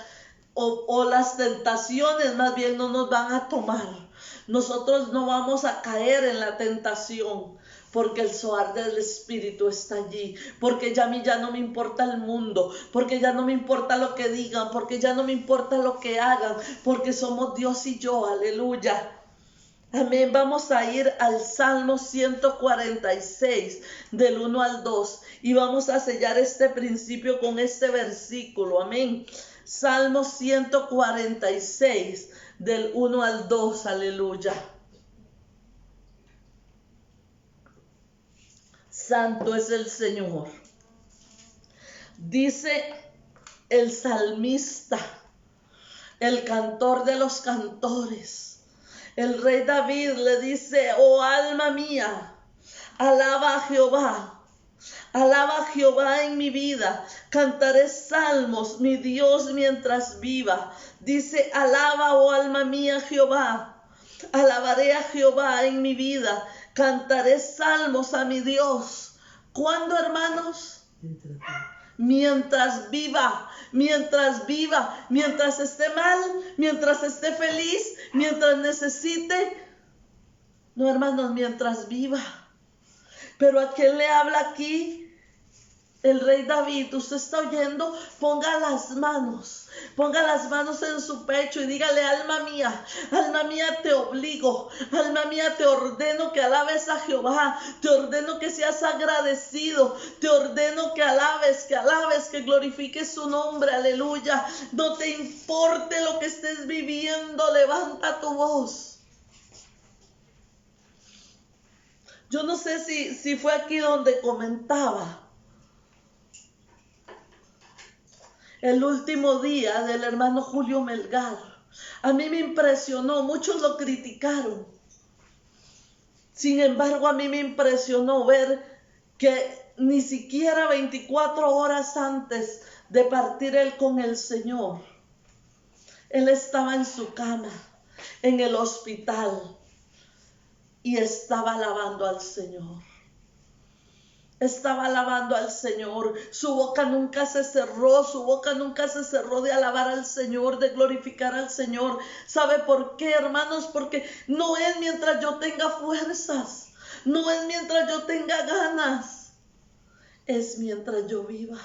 A: o las tentaciones más bien no nos van a tomar. Nosotros no vamos a caer en la tentación, porque el zoar del Espíritu está allí, porque a mí ya no me importa el mundo, porque ya no me importa lo que digan, porque ya no me importa lo que hagan, porque somos Dios y yo, aleluya. Amén. Vamos a ir al Salmo 146, del 1 al 2, y vamos a sellar este principio con este versículo. Amén. Salmo 146, del 1 al 2, aleluya. Santo es el Señor. Dice el salmista, el cantor de los cantores, el rey David le dice: oh alma mía, alaba a Jehová. Alaba a Jehová en mi vida, cantaré salmos, mi Dios, mientras viva. Dice: alaba, oh alma mía, Jehová. Alabaré a Jehová en mi vida, cantaré salmos a mi Dios. ¿Cuándo, hermanos? Mientras viva, mientras esté mal, mientras esté feliz, mientras necesite. No, hermanos, mientras viva. Pero ¿a quién le habla aquí? El rey David. ¿Usted está oyendo? Ponga las manos en su pecho y dígale: alma mía, te obligo, alma mía, te ordeno que alabes a Jehová, te ordeno que seas agradecido, te ordeno que alabes, que glorifiques su nombre, aleluya. No te importe lo que estés viviendo, levanta tu voz. Yo no sé si fue aquí donde comentaba el último día del hermano Julio Melgar. A mí me impresionó, muchos lo criticaron. Sin embargo, a mí me impresionó ver que ni siquiera 24 horas antes de partir él con el Señor, él estaba en su cama, en el hospital, y estaba alabando al Señor. Estaba alabando al Señor. Su boca nunca se cerró. Su boca nunca se cerró de alabar al Señor, de glorificar al Señor. ¿Sabe por qué, hermanos? Porque no es mientras yo tenga fuerzas. No es mientras yo tenga ganas. Es mientras yo viva.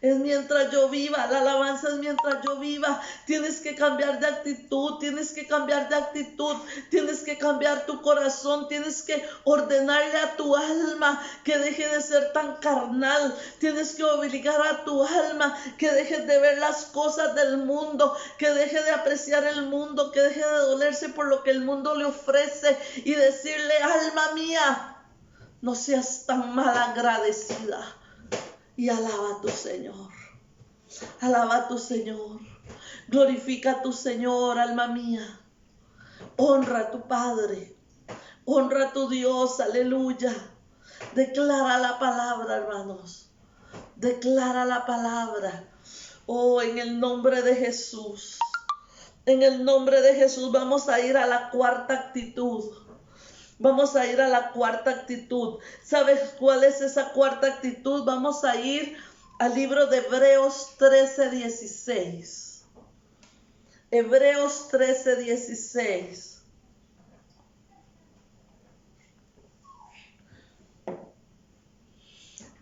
A: Es mientras yo viva, la alabanza es mientras yo viva. Tienes que cambiar de actitud, tienes que cambiar de actitud, tienes que cambiar tu corazón, tienes que ordenarle a tu alma que deje de ser tan carnal, tienes que obligar a tu alma que deje de ver las cosas del mundo, que deje de apreciar el mundo, que deje de dolerse por lo que el mundo le ofrece y decirle: alma mía, no seas tan mal agradecida. Y alaba a tu Señor. Alaba a tu Señor. Glorifica a tu Señor, alma mía. Honra a tu Padre. Honra a tu Dios. Aleluya. Declara la palabra, hermanos. Declara la palabra. Oh, en el nombre de Jesús. En el nombre de Jesús vamos a ir a la cuarta actitud. Vamos a ir a la cuarta actitud. ¿Sabes cuál es esa cuarta actitud? Vamos a ir al libro de Hebreos 13:16. Hebreos 13:16.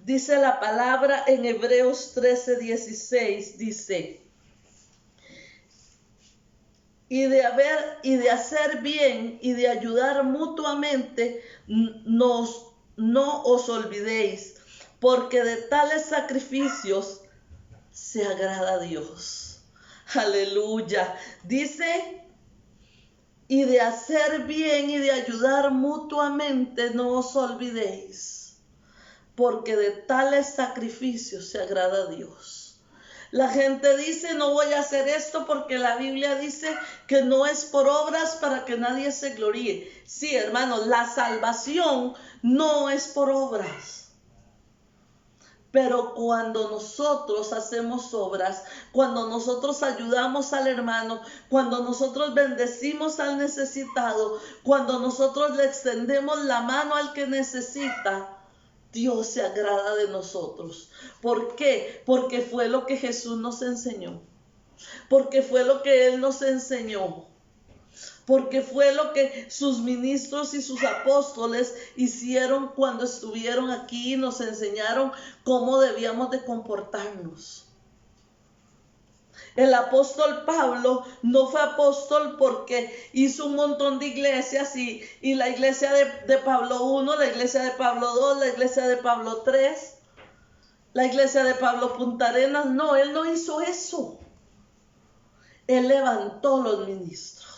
A: Dice la palabra en Hebreos 13:16. Dice: y de hacer bien y de ayudar mutuamente, no os olvidéis, porque de tales sacrificios se agrada a Dios. Aleluya. Dice: y de hacer bien y de ayudar mutuamente, no os olvidéis, porque de tales sacrificios se agrada a Dios. La gente dice: no voy a hacer esto porque la Biblia dice que no es por obras para que nadie se gloríe. Sí, hermanos, la salvación no es por obras. Pero cuando nosotros hacemos obras, cuando nosotros ayudamos al hermano, cuando nosotros bendecimos al necesitado, cuando nosotros le extendemos la mano al que necesita, Dios se agrada de nosotros. ¿Por qué? Porque fue lo que Jesús nos enseñó. Porque fue lo que Él nos enseñó. Porque fue lo que sus ministros y sus apóstoles hicieron cuando estuvieron aquí y nos enseñaron cómo debíamos de comportarnos. El apóstol Pablo no fue apóstol porque hizo un montón de iglesias y la iglesia de Pablo 1, la iglesia de Pablo 2, la iglesia de Pablo 3, la iglesia de Pablo Punta Arenas. No, él no hizo eso. Él levantó los ministros.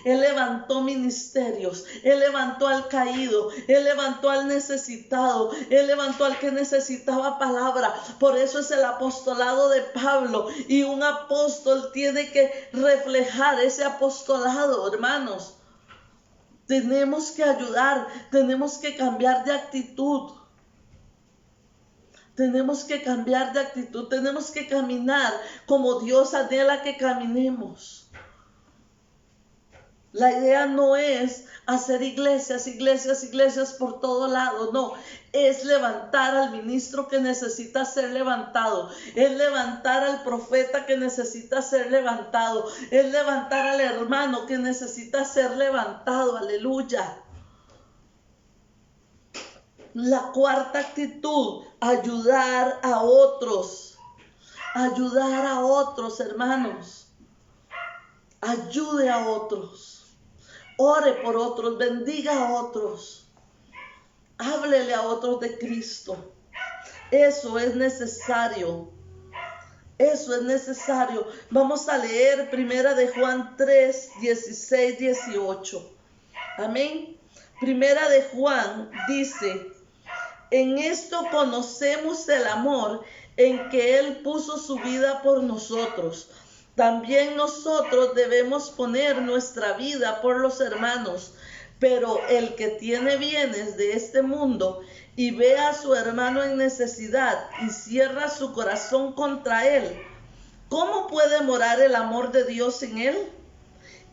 A: Él levantó ministerios, Él levantó al caído, Él levantó al necesitado, Él levantó al que necesitaba palabra. Por eso es el apostolado de Pablo, y un apóstol tiene que reflejar ese apostolado, hermanos. Tenemos que ayudar, tenemos que cambiar de actitud. Tenemos que cambiar de actitud, tenemos que caminar como Dios anhela que caminemos. La idea no es hacer iglesias por todo lado, no. Es levantar al ministro que necesita ser levantado. Es levantar al profeta que necesita ser levantado. Es levantar al hermano que necesita ser levantado. Aleluya. La cuarta actitud: ayudar a otros. Ayudar a otros, hermanos. Ayude a otros. Ore por otros, bendiga a otros, háblele a otros de Cristo. Eso es necesario. Eso es necesario. Vamos a leer Primera de Juan 3, 16, 18. Amén. Primera de Juan dice: en esto conocemos el amor, en que Él puso su vida por nosotros. También nosotros debemos poner nuestra vida por los hermanos, pero el que tiene bienes de este mundo y ve a su hermano en necesidad y cierra su corazón contra él, ¿cómo puede morar el amor de Dios en él?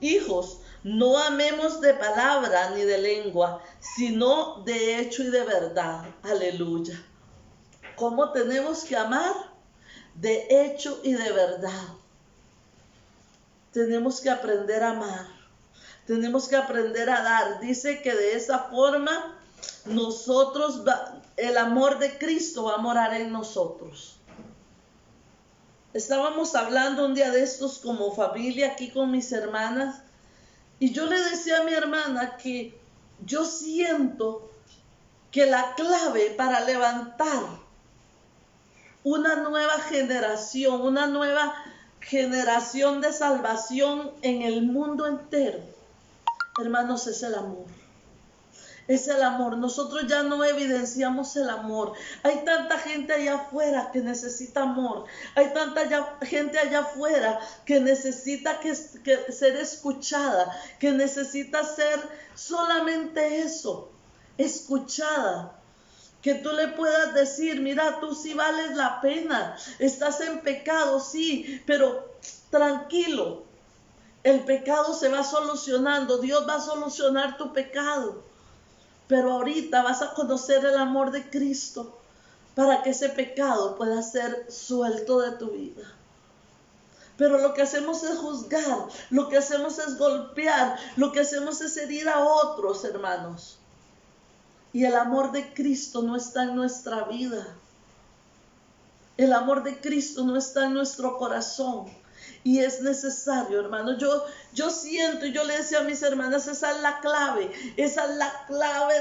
A: Hijos, no amemos de palabra ni de lengua, sino de hecho y de verdad. Aleluya. ¿Cómo tenemos que amar? De hecho y de verdad. Tenemos que aprender a amar. Tenemos que aprender a dar. Dice que de esa forma el amor de Cristo va a morar en nosotros. Estábamos hablando un día de estos como familia aquí con mis hermanas. Y yo le decía a mi hermana que yo siento que la clave para levantar una nueva generación de salvación en el mundo entero, hermanos, es el amor. Es el amor. Nosotros ya no evidenciamos el amor. Hay tanta gente allá afuera que necesita amor. Hay tanta gente allá afuera que necesita que ser escuchada, que necesita ser solamente eso, escuchada. Que tú le puedas decir, mira, tú sí vales la pena, estás en pecado, sí, pero tranquilo, el pecado se va solucionando, Dios va a solucionar tu pecado. Pero ahorita vas a conocer el amor de Cristo para que ese pecado pueda ser suelto de tu vida. Pero lo que hacemos es juzgar, lo que hacemos es golpear, lo que hacemos es herir a otros, hermanos. Y el amor de Cristo no está en nuestra vida. El amor de Cristo no está en nuestro corazón. Y es necesario, hermano. Yo siento, y yo le decía a mis hermanas, esa es la clave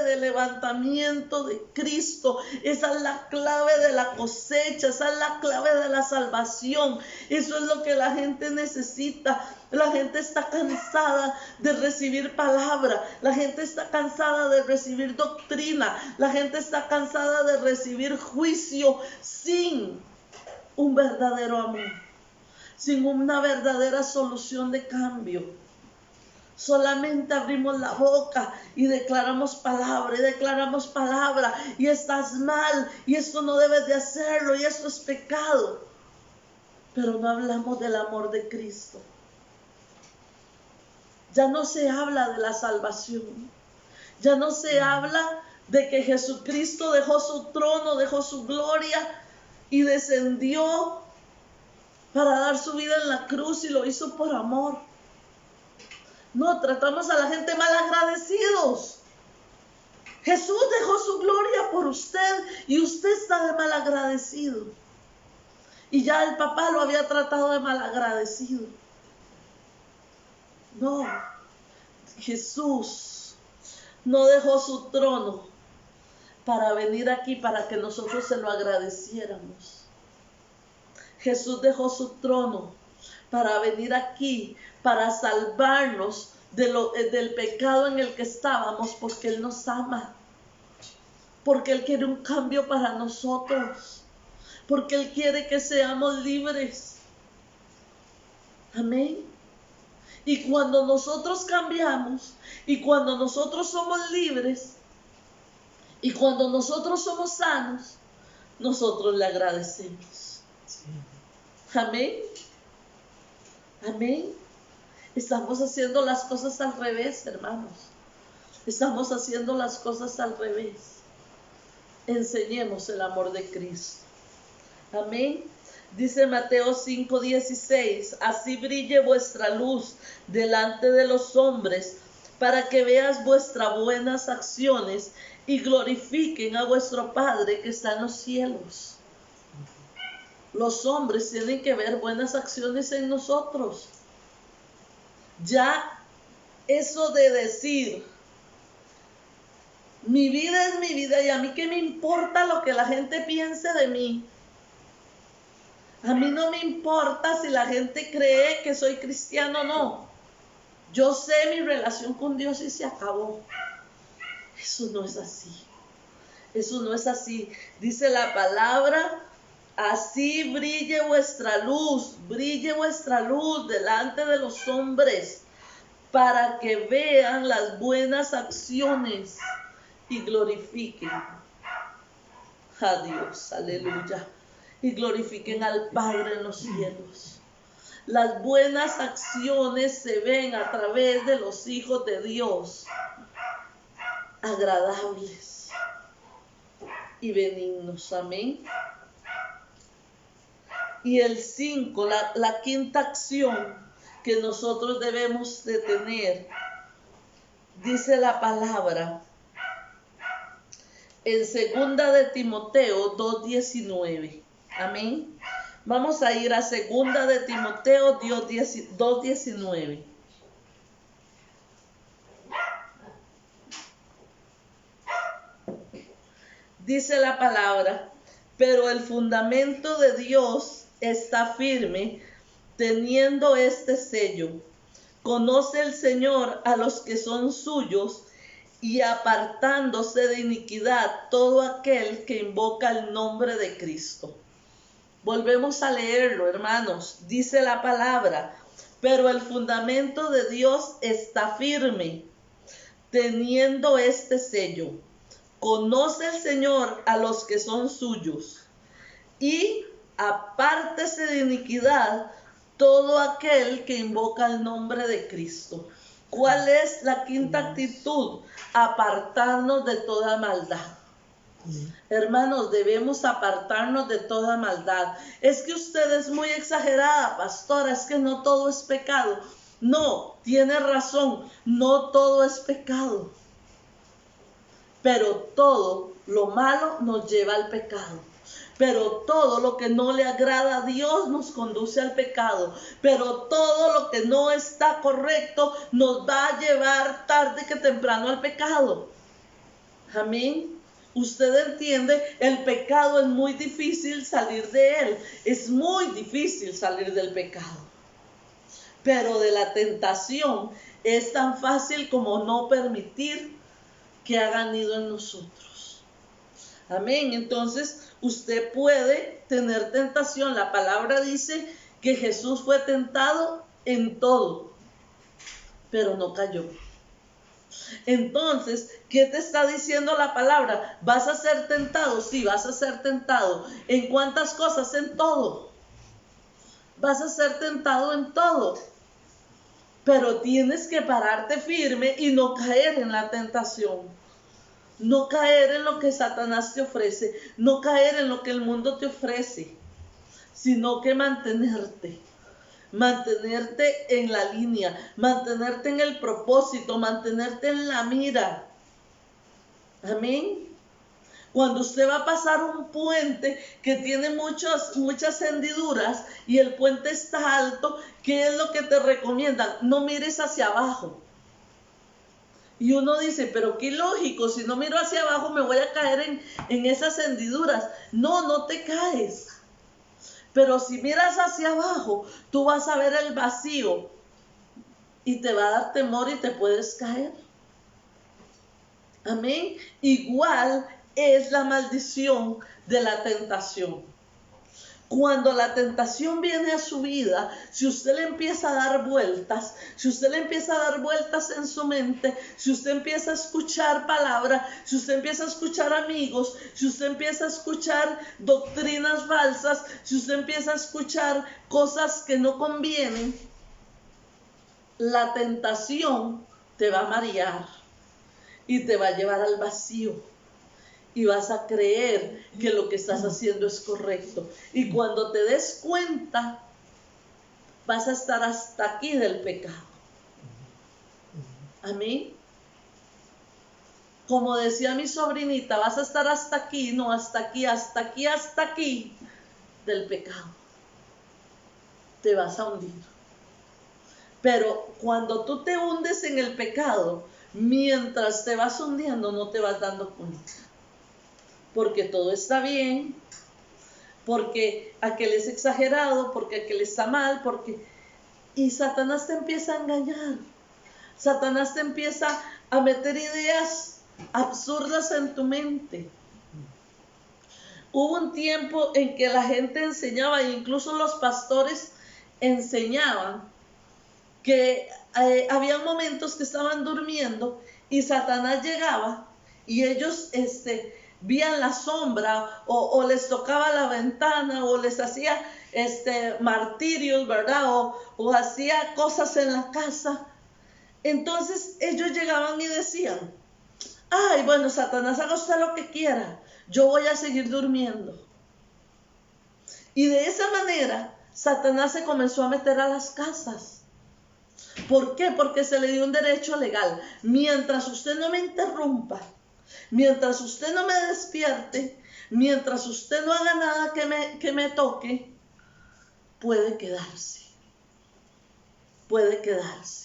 A: del levantamiento de Cristo, esa es la clave de la cosecha, esa es la clave de la salvación. Eso es lo que la gente necesita. La gente está cansada de recibir palabra, la gente está cansada de recibir doctrina, la gente está cansada de recibir juicio sin un verdadero amor, sin una verdadera solución de cambio. Solamente abrimos la boca y declaramos palabra, y estás mal, y esto no debes de hacerlo, y esto es pecado. Pero no hablamos del amor de Cristo. Ya no se habla de la salvación. Ya no se habla de que Jesucristo dejó su trono, dejó su gloria y descendió para dar su vida en la cruz, y lo hizo por amor. No, tratamos a la gente mal agradecidos. Jesús dejó su gloria por usted y usted está de mal agradecido. Y ya el papá lo había tratado de mal agradecido. No, Jesús no dejó su trono para venir aquí para que nosotros se lo agradeciéramos. Jesús dejó su trono para venir aquí, para salvarnos del pecado en el que estábamos, porque Él nos ama, porque Él quiere un cambio para nosotros, porque Él quiere que seamos libres. Amén. Y cuando nosotros cambiamos, y cuando nosotros somos libres, y cuando nosotros somos sanos, nosotros le agradecemos. Sí. Amén. Amén. Estamos haciendo las cosas al revés, hermanos. Estamos haciendo las cosas al revés. Enseñemos el amor de Cristo. Amén. Dice Mateo 5:16, así brille vuestra luz delante de los hombres, para que veas vuestras buenas acciones y glorifiquen a vuestro Padre que está en los cielos. Los hombres tienen que ver buenas acciones en nosotros. Ya eso de decir, mi vida es mi vida y a mí qué me importa lo que la gente piense de mí. A mí no me importa si la gente cree que soy cristiano o no. Yo sé mi relación con Dios y se acabó. Eso no es así. Eso no es así. Dice la palabra Así brille vuestra luz delante de los hombres, para que vean las buenas acciones y glorifiquen a Dios, aleluya, y glorifiquen al Padre en los cielos. Las buenas acciones se ven a través de los hijos de Dios, agradables y benignos, amén. Y el 5, la quinta acción que nosotros debemos de tener, dice la palabra en 2 de Timoteo 2:19, amén. Vamos a ir a 2 de Timoteo 2:19. Dice la palabra, pero el fundamento de Dios está firme, teniendo este sello. Conoce el Señor a los que son suyos, y apartándose de iniquidad todo aquel que invoca el nombre de Cristo. Volvemos a leerlo, hermanos. Dice la palabra, pero el fundamento de Dios está firme, teniendo este sello. Conoce el Señor a los que son suyos, y apártese de iniquidad todo aquel que invoca el nombre de Cristo. ¿Cuál es la quinta actitud? Apartarnos de toda maldad. Hermanos, debemos apartarnos de toda maldad. Es que usted es muy exagerada, pastora, es que no todo es pecado. No, tiene razón, no todo es pecado. Pero todo lo malo nos lleva al pecado. Pero todo lo que no le agrada a Dios nos conduce al pecado. Pero todo lo que no está correcto nos va a llevar tarde que temprano al pecado. Amén. Usted entiende, el pecado es muy difícil salir de él. Es muy difícil salir del pecado. Pero de la tentación es tan fácil como no permitir que hagan nido en nosotros. Amén. Entonces, usted puede tener tentación. La palabra dice que Jesús fue tentado en todo, pero no cayó. Entonces, ¿qué te está diciendo la palabra? ¿Vas a ser tentado? Sí, vas a ser tentado. ¿En cuántas cosas? En todo. Vas a ser tentado en todo. Pero tienes que pararte firme y no caer en la tentación. No caer en lo que Satanás te ofrece. No caer en lo que el mundo te ofrece. Sino que mantenerte en la línea, mantenerte en el propósito, mantenerte en la mira. Amén. Cuando usted va a pasar un puente que tiene muchas hendiduras y el puente está alto, ¿qué es lo que te recomiendan? No mires hacia abajo. Y uno dice, pero qué lógico, si no miro hacia abajo me voy a caer en esas hendiduras. No, no te caes. Pero si miras hacia abajo, tú vas a ver el vacío y te va a dar temor y te puedes caer. Amén. Igual es la maldición de la tentación. Cuando la tentación viene a su vida, si usted le empieza a dar vueltas, si usted le empieza a dar vueltas en su mente, si usted empieza a escuchar palabra, si usted empieza a escuchar amigos, si usted empieza a escuchar doctrinas falsas, si usted empieza a escuchar cosas que no convienen, la tentación te va a marear y te va a llevar al vacío. Y vas a creer que lo que estás haciendo es correcto. Y cuando te des cuenta, vas a estar hasta aquí del pecado. Amén. Como decía mi sobrinita, vas a estar hasta aquí, no hasta aquí, hasta aquí, hasta aquí del pecado. Te vas a hundir. Pero cuando tú te hundes en el pecado, mientras te vas hundiendo, no te vas dando cuenta. Porque todo está bien, porque aquel es exagerado, porque aquel está mal, y Satanás te empieza a engañar. Satanás te empieza a meter ideas absurdas en tu mente. Hubo un tiempo en que la gente enseñaba, e incluso los pastores enseñaban, que había momentos que estaban durmiendo y Satanás llegaba y ellos vían la sombra o les tocaba la ventana o les hacía martirios, ¿verdad? O hacía cosas en la casa. Entonces ellos llegaban y decían, ay, bueno, Satanás, haga usted lo que quiera, yo voy a seguir durmiendo. Y de esa manera Satanás se comenzó a meter a las casas. ¿Por qué? Porque se le dio un derecho legal. Mientras usted no me interrumpa, mientras usted no me despierte, mientras usted no haga nada que me toque, puede quedarse. Puede quedarse.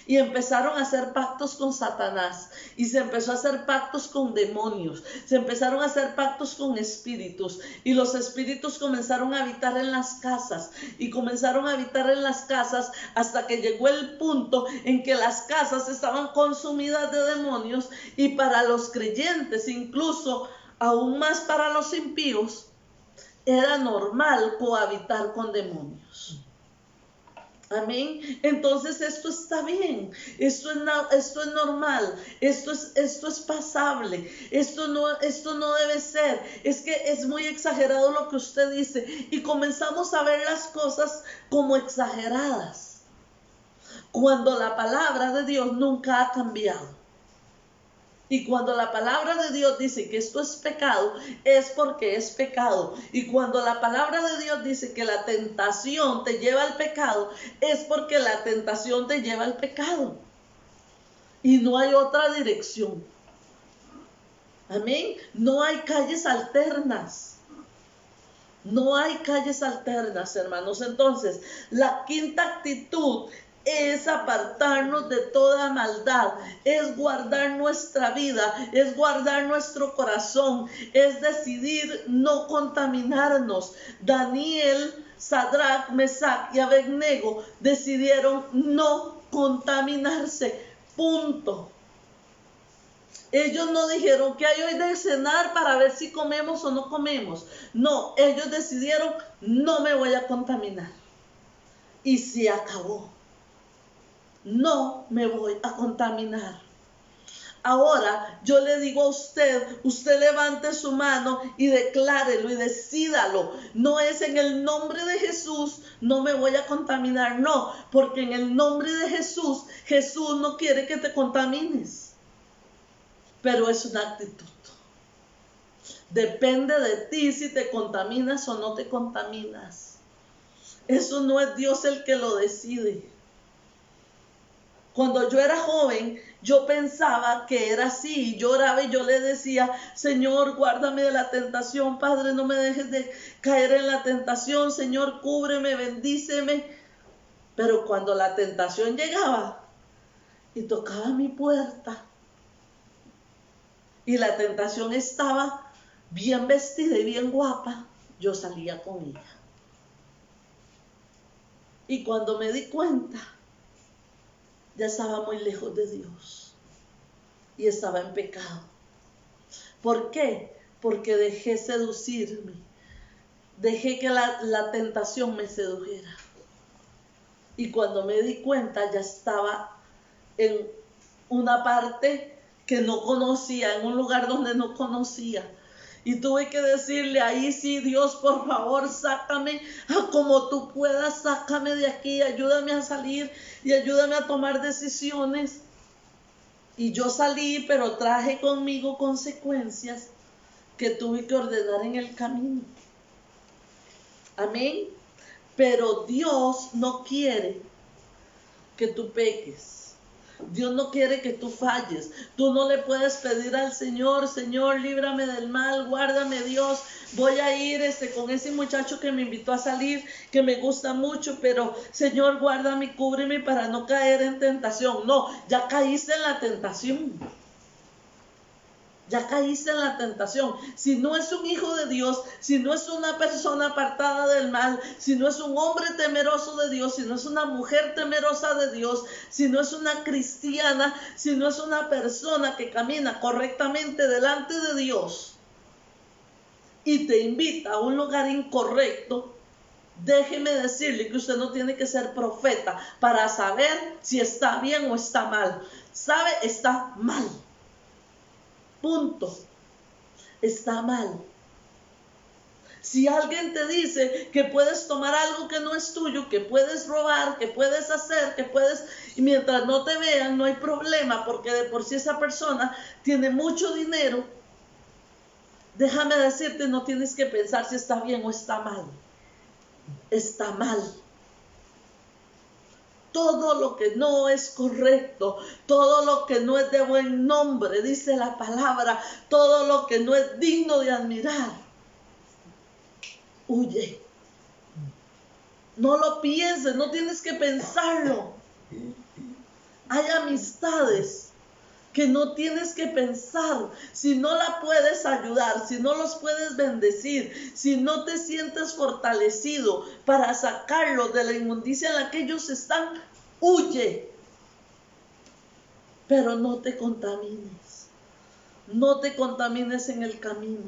A: Y empezaron a hacer pactos con Satanás. Y se empezó a hacer pactos con demonios. Se empezaron a hacer pactos con espíritus. Y los espíritus comenzaron a habitar en las casas. Y comenzaron a habitar en las casas hasta que llegó el punto en que las casas estaban consumidas de demonios. Y para los creyentes, incluso aún más para los impíos, era normal cohabitar con demonios. Amén. Entonces esto está bien, esto es normal, esto es pasable, esto no debe ser. Es que es muy exagerado lo que usted dice y comenzamos a ver las cosas como exageradas, cuando la palabra de Dios nunca ha cambiado. Y cuando la palabra de Dios dice que esto es pecado, es porque es pecado. Y cuando la palabra de Dios dice que la tentación te lleva al pecado, es porque la tentación te lleva al pecado. Y no hay otra dirección. Amén. No hay calles alternas. No hay calles alternas, hermanos. Entonces, la quinta actitud es apartarnos de toda maldad, es guardar nuestra vida, es guardar nuestro corazón, es decidir no contaminarnos. Daniel, Sadrach, Mesach y Abednego decidieron no contaminarse, punto. Ellos no dijeron que hay hoy de cenar para ver si comemos o no comemos. No, ellos decidieron, no me voy a contaminar. Y se acabó. No me voy a contaminar. Ahora yo le digo a usted, usted levante su mano y declárelo y decídalo. No es en el nombre de Jesús, no me voy a contaminar, no, porque en el nombre de Jesús, Jesús no quiere que te contamines. Pero es una actitud. Depende de ti si te contaminas o no te contaminas. Eso no es Dios el que lo decide. Cuando yo era joven, yo pensaba que era así. Yo oraba y yo le decía, Señor, guárdame de la tentación. Padre, no me dejes de caer en la tentación. Señor, cúbreme, bendíceme. Pero cuando la tentación llegaba y tocaba mi puerta, y la tentación estaba bien vestida y bien guapa, yo salía con ella. Y cuando me di cuenta, ya estaba muy lejos de Dios y estaba en pecado. ¿Por qué? Porque dejé seducirme, dejé que la tentación me sedujera. Y cuando me di cuenta, ya estaba en una parte que no conocía, en un lugar donde no conocía. Y tuve que decirle, ahí sí, Dios, por favor, sácame como tú puedas, sácame de aquí, ayúdame a salir y ayúdame a tomar decisiones. Y yo salí, pero traje conmigo consecuencias que tuve que ordenar en el camino. Amén. Pero Dios no quiere que tú peques. Dios no quiere que tú falles. Tú no le puedes pedir al Señor, Señor, líbrame del mal, guárdame Dios. Voy a ir con ese muchacho que me invitó a salir, que me gusta mucho, pero Señor, guárdame y cúbreme para no caer en tentación. No, ya caíste en la tentación. Ya caíste en la tentación. Si no es un hijo de Dios, si no es una persona apartada del mal, si no es un hombre temeroso de Dios, si no es una mujer temerosa de Dios, si no es una cristiana, si no es una persona que camina correctamente delante de Dios, y te invita a un lugar incorrecto, déjeme decirle que usted no tiene que ser profeta para saber si está bien o está mal. ¿Sabe? Está mal. Punto. Está mal. Si alguien te dice que puedes tomar algo que no es tuyo, que puedes robar, que puedes hacer, que puedes, y mientras no te vean, no hay problema, porque de por sí esa persona tiene mucho dinero, déjame decirte, no tienes que pensar si está bien o está mal. Está mal. Todo lo que no es correcto, todo lo que no es de buen nombre, dice la palabra, todo lo que no es digno de admirar, huye. No lo pienses, no tienes que pensarlo. Hay amistades que no tienes que pensar. Si no la puedes ayudar, si no los puedes bendecir, si no te sientes fortalecido para sacarlos de la inmundicia en la que ellos están, huye. Pero no te contamines. No te contamines en el camino.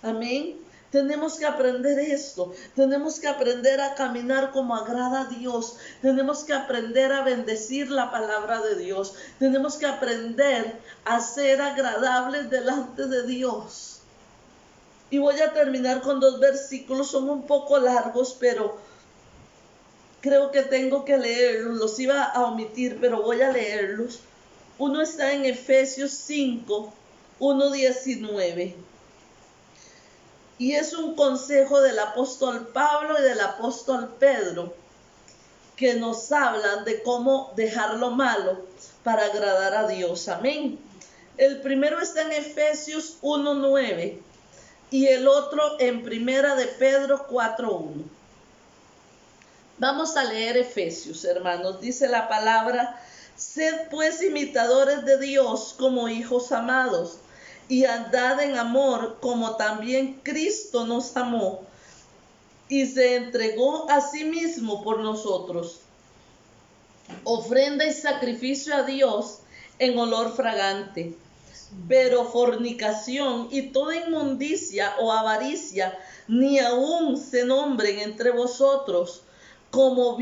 A: Amén. Tenemos que aprender esto. Tenemos que aprender a caminar como agrada a Dios. Tenemos que aprender a bendecir la palabra de Dios. Tenemos que aprender a ser agradables delante de Dios. Y voy a terminar con 2 versículos. Son un poco largos, pero creo que tengo que leerlos. Los iba a omitir, pero voy a leerlos. Uno está en Efesios 5, 1:19. Y es un consejo del apóstol Pablo y del apóstol Pedro que nos hablan de cómo dejar lo malo para agradar a Dios. Amén. El primero está en Efesios 1:9 y el otro en Primera de Pedro 4:1. Vamos a leer Efesios, hermanos. Dice la palabra: sed pues imitadores de Dios como hijos amados, y andad en amor como también Cristo nos amó y se entregó a sí mismo por nosotros, ofrenda y sacrificio a Dios en olor fragante. Pero fornicación y toda inmundicia o avaricia ni aun se nombren entre vosotros, como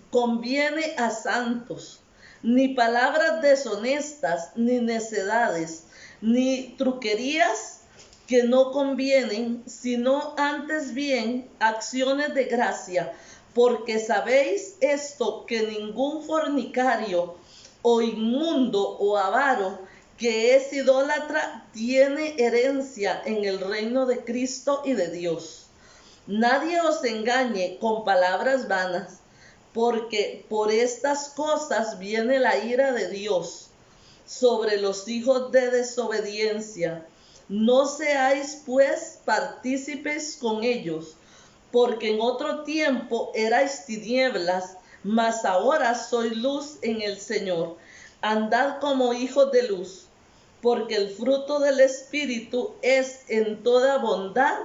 A: conviene a santos, ni palabras deshonestas, ni necedades, ni truquerías que no convienen, sino antes bien acciones de gracia, porque sabéis esto, que ningún fornicario o inmundo o avaro que es idólatra tiene herencia en el reino de Cristo y de Dios. Nadie os engañe con palabras vanas, porque por estas cosas viene la ira de Dios sobre los hijos de desobediencia. No seáis pues partícipes con ellos, porque en otro tiempo erais tinieblas, mas ahora sois luz en el Señor. Andad como hijos de luz, porque el fruto del Espíritu es en toda bondad,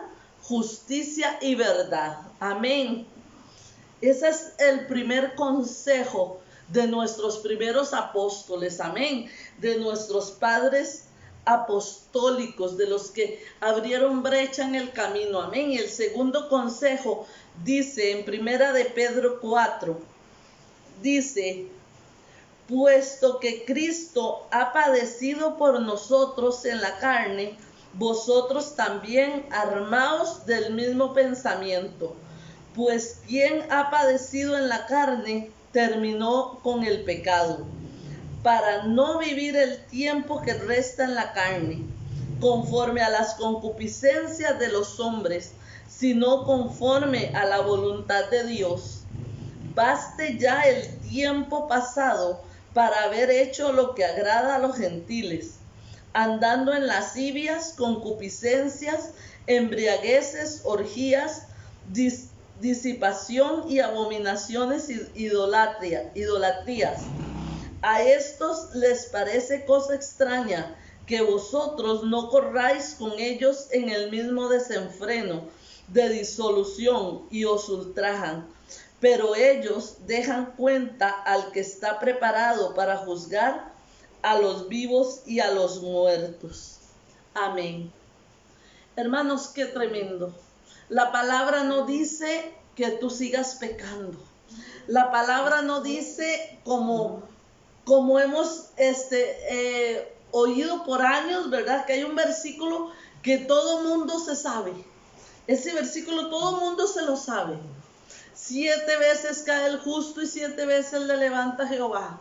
A: justicia y verdad. Amén. Ese es el primer consejo de nuestros primeros apóstoles, amén, de nuestros padres apostólicos, de los que abrieron brecha en el camino, amén. Y el segundo consejo dice en Primera de Pedro 4, dice: puesto que Cristo ha padecido por nosotros en la carne, vosotros también armaos del mismo pensamiento. Pues quien ha padecido en la carne terminó con el pecado, para no vivir el tiempo que resta en la carne, conforme a las concupiscencias de los hombres, sino conforme a la voluntad de Dios. Baste ya el tiempo pasado para haber hecho lo que agrada a los gentiles, andando en lascivias, concupiscencias, embriagueces, orgías, disipación y abominaciones, idolatrías. A estos les parece cosa extraña que vosotros no corráis con ellos en el mismo desenfreno de disolución y os ultrajan. Pero ellos dejan cuenta al que está preparado para juzgar a los vivos y a los muertos. Amén. Hermanos, qué tremendo. La palabra no dice que tú sigas pecando. La palabra no dice como hemos oído por años, ¿verdad? Que hay un versículo que todo mundo se sabe. Ese versículo todo mundo se lo sabe. 7 veces cae el justo y 7 veces le levanta Jehová.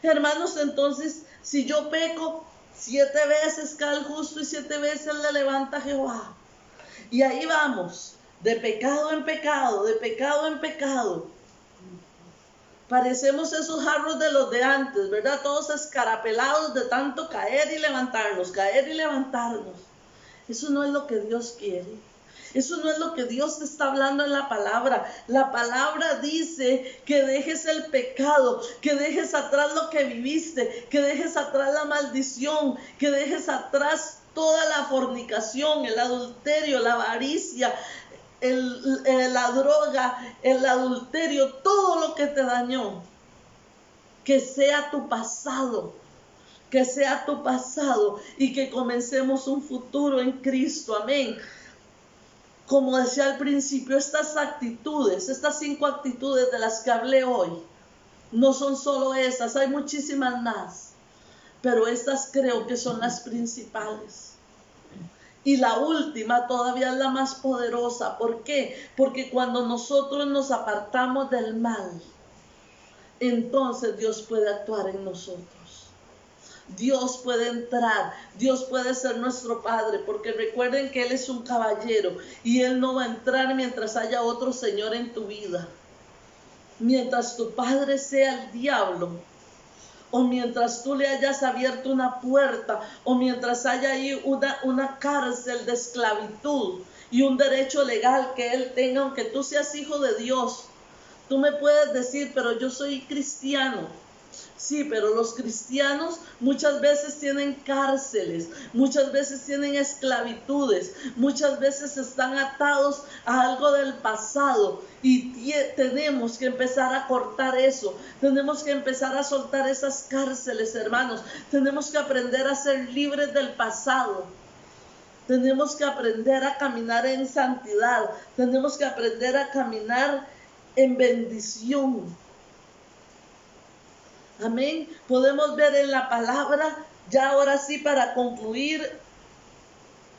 A: Hermanos, entonces, si yo peco, 7 veces cae el justo y 7 veces le levanta Jehová. Y ahí vamos, de pecado en pecado, de pecado en pecado. Parecemos esos jarros de los de antes, ¿verdad? Todos escarapelados de tanto caer y levantarnos, caer y levantarnos. Eso no es lo que Dios quiere. Eso no es lo que Dios te está hablando en la palabra. La palabra dice que dejes el pecado, que dejes atrás lo que viviste, que dejes atrás la maldición, que dejes atrás toda la fornicación, el adulterio, la avaricia, la droga, el adulterio, todo lo que te dañó. Que sea tu pasado. Que sea tu pasado y que comencemos un futuro en Cristo. Amén. Como decía al principio, estas actitudes, estas 5 actitudes de las que hablé hoy, no son solo esas, hay muchísimas más, pero estas creo que son las principales. Y la última todavía es la más poderosa. ¿Por qué? Porque cuando nosotros nos apartamos del mal, entonces Dios puede actuar en nosotros. Dios puede entrar, Dios puede ser nuestro Padre, porque recuerden que Él es un caballero y Él no va a entrar mientras haya otro Señor en tu vida. Mientras tu padre sea el diablo, o mientras tú le hayas abierto una puerta, o mientras haya ahí una cárcel de esclavitud y un derecho legal que Él tenga, aunque tú seas hijo de Dios. Tú me puedes decir, pero yo soy cristiano. Sí, pero los cristianos muchas veces tienen cárceles, muchas veces tienen esclavitudes, muchas veces están atados a algo del pasado y tenemos que empezar a cortar eso, tenemos que empezar a soltar esas cárceles, hermanos, tenemos que aprender a ser libres del pasado. Tenemos que aprender a caminar en santidad, tenemos que aprender a caminar en bendición. Amén. Podemos ver en la palabra, ya ahora sí para concluir,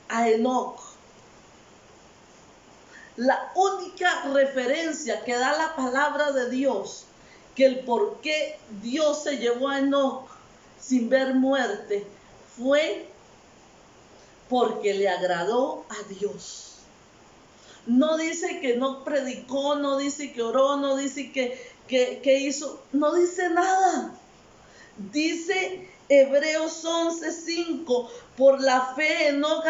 A: a Enoc. La única referencia que da la palabra de Dios, que el por qué Dios se llevó a Enoc sin ver muerte, fue porque le agradó a Dios. No dice que no predicó, no dice que oró, no dice que hizo, no dice nada. Dice Hebreos 11:5, por la fe Enoc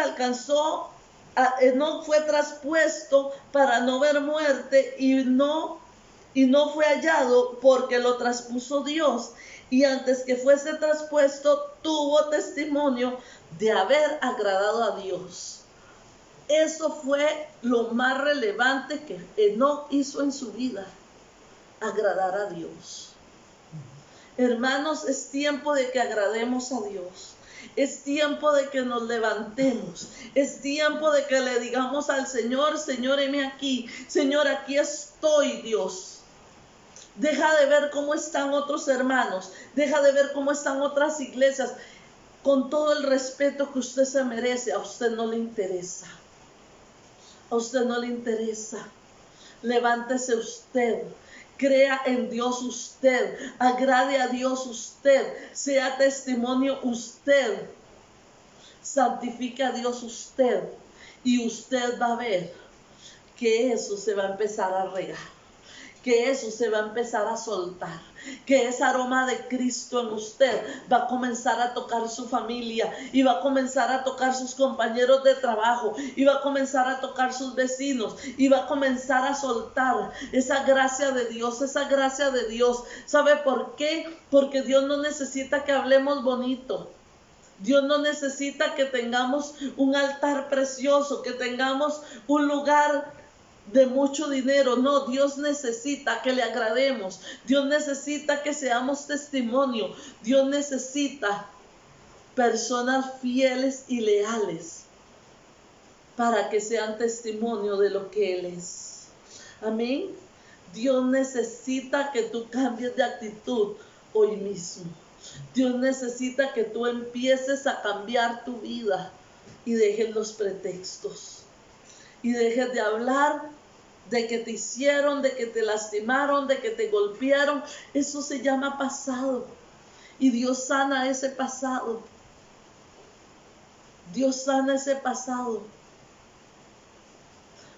A: Enoc fue traspuesto para no ver muerte y no fue hallado porque lo traspuso Dios. Y antes que fuese traspuesto tuvo testimonio de haber agradado a Dios. Eso fue lo más relevante que Enoc hizo en su vida, agradar a Dios. Hermanos, es tiempo de que agrademos a Dios. Es tiempo de que nos levantemos. Es tiempo de que le digamos al Señor, Señor, heme aquí. Señor, aquí estoy, Dios. Deja de ver cómo están otros hermanos. Deja de ver cómo están otras iglesias. Con todo el respeto que usted se merece, a usted no le interesa. A usted no le interesa. Levántese usted. Crea en Dios usted. Agrade a Dios usted. Sea testimonio usted. Santifique a Dios usted. Y usted va a ver que eso se va a empezar a regar. Que eso se va a empezar a soltar, que ese aroma de Cristo en usted va a comenzar a tocar su familia y va a comenzar a tocar sus compañeros de trabajo y va a comenzar a tocar sus vecinos y va a comenzar a soltar esa gracia de Dios, esa gracia de Dios. ¿Sabe por qué? Porque Dios no necesita que hablemos bonito. Dios no necesita que tengamos un altar precioso, que tengamos un lugar de mucho dinero. No, Dios necesita que le agrademos. Dios necesita que seamos testimonio. Dios necesita personas fieles y leales para que sean testimonio de lo que Él es. Amén. Dios necesita que tú cambies de actitud hoy mismo. Dios necesita que tú empieces a cambiar tu vida y dejes los pretextos. Y dejes de hablar de que te hicieron, de que te lastimaron, de que te golpearon. Eso se llama pasado. Y Dios sana ese pasado. Dios sana ese pasado.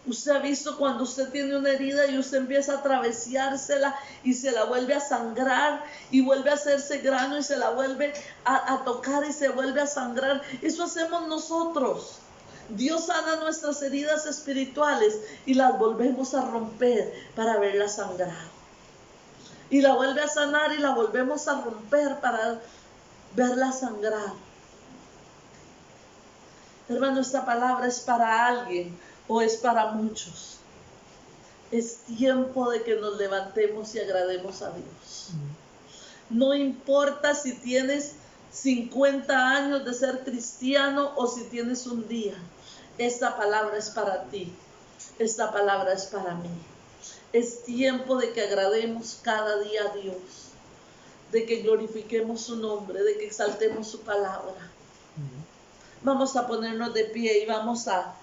A: Usted ha visto cuando usted tiene una herida y usted empieza a atravesárseela y se la vuelve a sangrar y vuelve a hacerse grano y se la vuelve a tocar y se vuelve a sangrar. Eso hacemos nosotros. Dios sana nuestras heridas espirituales y las volvemos a romper para verla sangrar. Y la vuelve a sanar y la volvemos a romper para verla sangrar. Hermano, esta palabra es para alguien o es para muchos. Es tiempo de que nos levantemos y agrademos a Dios. No importa si tienes 50 años de ser cristiano o si tienes un día. Esta palabra es para ti. Esta palabra es para mí. Es tiempo de que agrademos cada día a Dios. De que glorifiquemos su nombre, de que exaltemos su palabra. Vamos a ponernos de pie y vamos a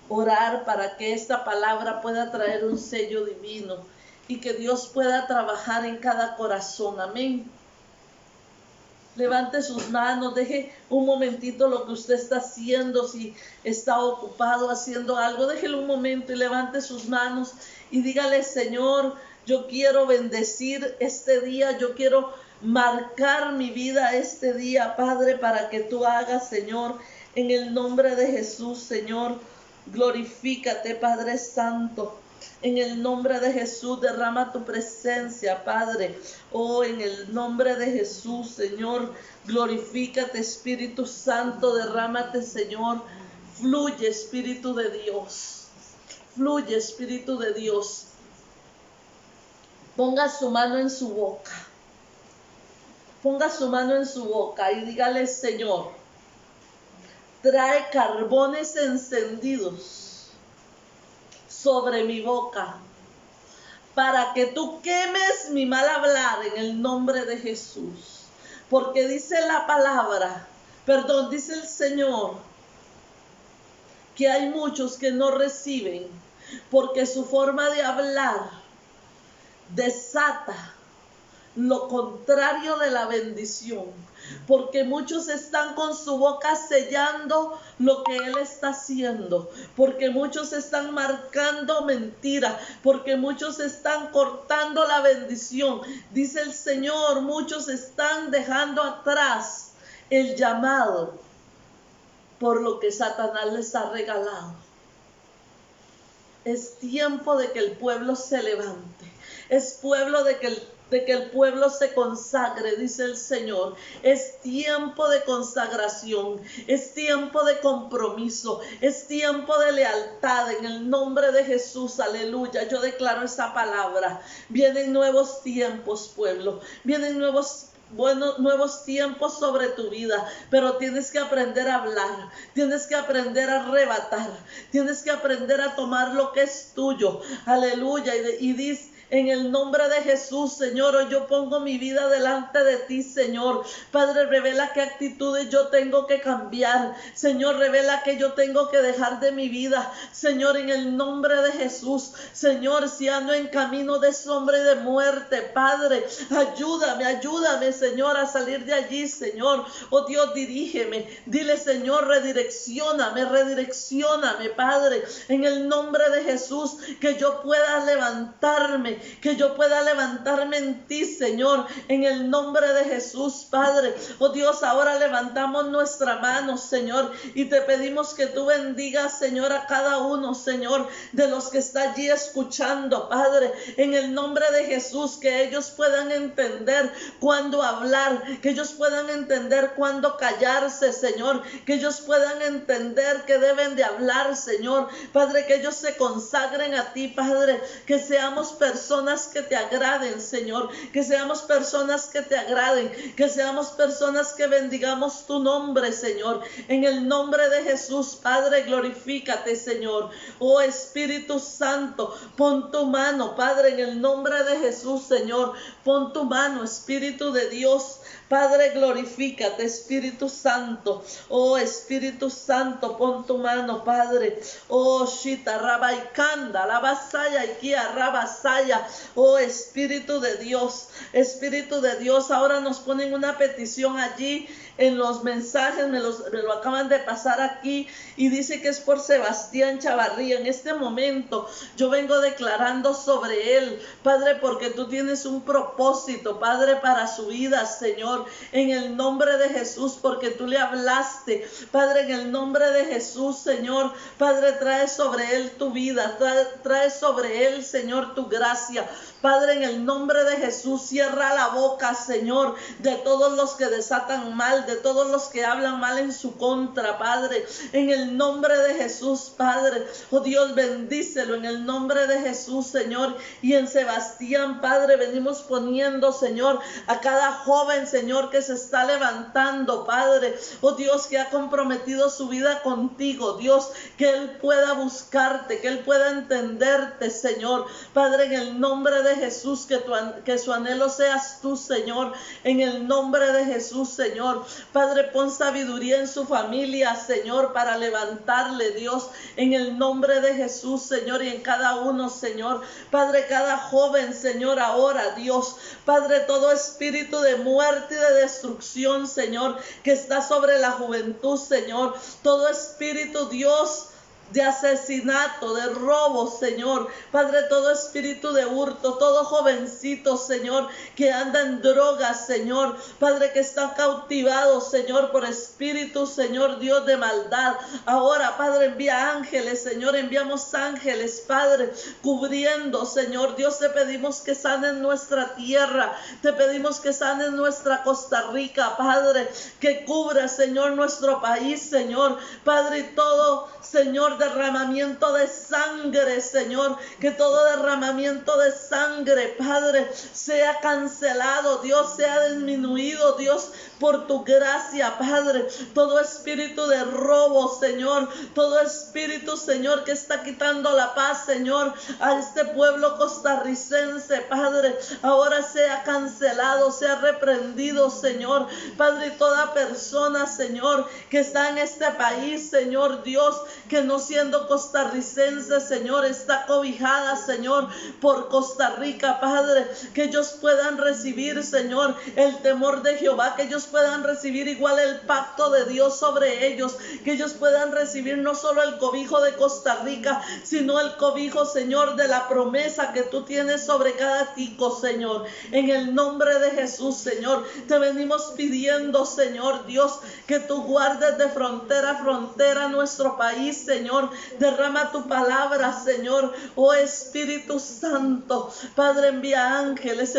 A: orar para que esta palabra pueda traer un sello divino y que Dios pueda trabajar en cada corazón. Amén. Levante sus manos, deje un momentito lo que usted está haciendo. Si está ocupado haciendo algo, déjelo un momento y levante sus manos y dígale: Señor, yo quiero bendecir este día, yo quiero marcar mi vida este día, Padre, para que tú hagas, Señor, en el nombre de Jesús, Señor. Glorifícate, Padre Santo. En el nombre de Jesús, derrama tu presencia, Padre. Oh, en el nombre de Jesús, Señor, glorifícate, Espíritu Santo, derrámate, Señor. Fluye, Espíritu de Dios. Fluye, Espíritu de Dios. Ponga su mano en su boca. Ponga su mano en su boca y dígale: Señor, trae carbones encendidos sobre mi boca para que tú quemes mi mal hablar en el nombre de Jesús. Porque dice la palabra, dice el Señor, que hay muchos que no reciben porque su forma de hablar desata lo contrario de la bendición, porque muchos están con su boca sellando lo que Él está haciendo, porque muchos están marcando mentira, porque muchos están cortando la bendición. Dice el Señor, muchos están dejando atrás el llamado por lo que Satanás les ha regalado. Es tiempo de que el pueblo se levante, es pueblo de que el pueblo se consagre, dice el Señor. Es tiempo de consagración, es tiempo de compromiso, es tiempo de lealtad en el nombre de Jesús. Aleluya, yo declaro esa palabra. Vienen nuevos tiempos, pueblo, vienen nuevos tiempos sobre tu vida, pero tienes que aprender a hablar, tienes que aprender a arrebatar, tienes que aprender a tomar lo que es tuyo. Aleluya, y dice: en el nombre de Jesús, Señor, hoy yo pongo mi vida delante de ti, Señor. Padre, revela qué actitudes yo tengo que cambiar. Señor, revela que yo tengo que dejar de mi vida. Señor, en el nombre de Jesús. Señor, si ando en camino de sombra y de muerte, Padre, ayúdame, Señor, a salir de allí, Señor. Oh Dios, dirígeme. Dile: Señor, redireccióname, Padre, en el nombre de Jesús, que yo pueda levantarme en ti, Señor, en el nombre de Jesús, Padre. Oh Dios, ahora levantamos nuestra mano, Señor, y te pedimos que tú bendigas, Señor, a cada uno, Señor, de los que está allí escuchando, Padre, en el nombre de Jesús, que ellos puedan entender cuándo hablar, que ellos puedan entender cuándo callarse, Señor, que ellos puedan entender que deben de hablar, Señor, Padre, que ellos se consagren a ti, Padre, que seamos personas, personas que te agraden, Señor, que seamos personas que te agraden, que seamos personas que bendigamos tu nombre, Señor, en el nombre de Jesús. Padre, glorifícate, Señor. Oh Espíritu Santo, pon tu mano, Padre, en el nombre de Jesús, Señor, pon tu mano, Espíritu de Dios. Padre, glorifícate, Espíritu Santo. Oh Espíritu Santo, pon tu mano, Padre. Oh Shita Rabaikanda, la Basaya y Kia Rabasaya. Oh Espíritu de Dios, Espíritu de Dios. Ahora nos ponen una petición allí en los mensajes, me lo acaban de pasar aquí, y dice que es por Sebastián Chavarría. En este momento yo vengo declarando sobre él, Padre, porque tú tienes un propósito, Padre, para su vida, Señor, en el nombre de Jesús, porque tú le hablaste, Padre, en el nombre de Jesús, Señor. Padre, trae sobre él tu vida, trae sobre él, Señor, tu gracia. Padre, en el nombre de Jesús, cierra la boca, Señor, de todos los que desatan mal, de todos los que hablan mal en su contra, Padre, en el nombre de Jesús, Padre. Oh Dios, bendícelo en el nombre de Jesús, Señor. Y en Sebastián, Padre, venimos poniendo, Señor, a cada joven, Señor, que se está levantando, Padre. Oh Dios, que ha comprometido su vida contigo, Dios, que él pueda buscarte, que él pueda entenderte, Señor. Padre, en el nombre de Jesús, que su anhelo seas tú, Señor, en el nombre de Jesús, Señor. Padre, pon sabiduría en su familia, Señor, para levantarle, Dios, en el nombre de Jesús, Señor, y en cada uno, Señor. Padre, cada joven, Señor, ahora, Dios, Padre, todo espíritu de muerte y de destrucción, Señor, que está sobre la juventud, Señor, todo espíritu, Dios, de asesinato, de robo, Señor, Padre, todo espíritu de hurto, todo jovencito, Señor, que anda en drogas, Señor, Padre, que está cautivado, Señor, por espíritu, Señor, Dios de maldad. Ahora, Padre, envía ángeles, Señor, enviamos ángeles, Padre, cubriendo, Señor, Dios, te pedimos que sanen nuestra tierra, te pedimos que sanen nuestra Costa Rica, Padre, que cubra, Señor, nuestro país, Señor, Padre, y todo, Señor, derramamiento de sangre, Señor, que todo derramamiento de sangre, Padre, sea cancelado, Dios, sea disminuido, Dios, por tu gracia, Padre. Todo espíritu de robo, Señor, todo espíritu, Señor, que está quitando la paz, Señor, a este pueblo costarricense, Padre, ahora sea cancelado, sea reprendido, Señor, Padre. Toda persona, Señor, que está en este país, Señor, Dios, que no siendo costarricense, Señor, está cobijada, Señor, por Costa Rica, Padre, que ellos puedan recibir, Señor, el temor de Jehová, que ellos puedan recibir igual el pacto de Dios sobre ellos, que ellos puedan recibir no solo el cobijo de Costa Rica, sino el cobijo, Señor, de la promesa que tú tienes sobre cada tico, Señor. En el nombre de Jesús, Señor, te venimos pidiendo, Señor Dios, que tú guardes de frontera a frontera nuestro país, Señor. Derrama tu palabra, Señor. Oh Espíritu Santo, Padre, envía ángeles,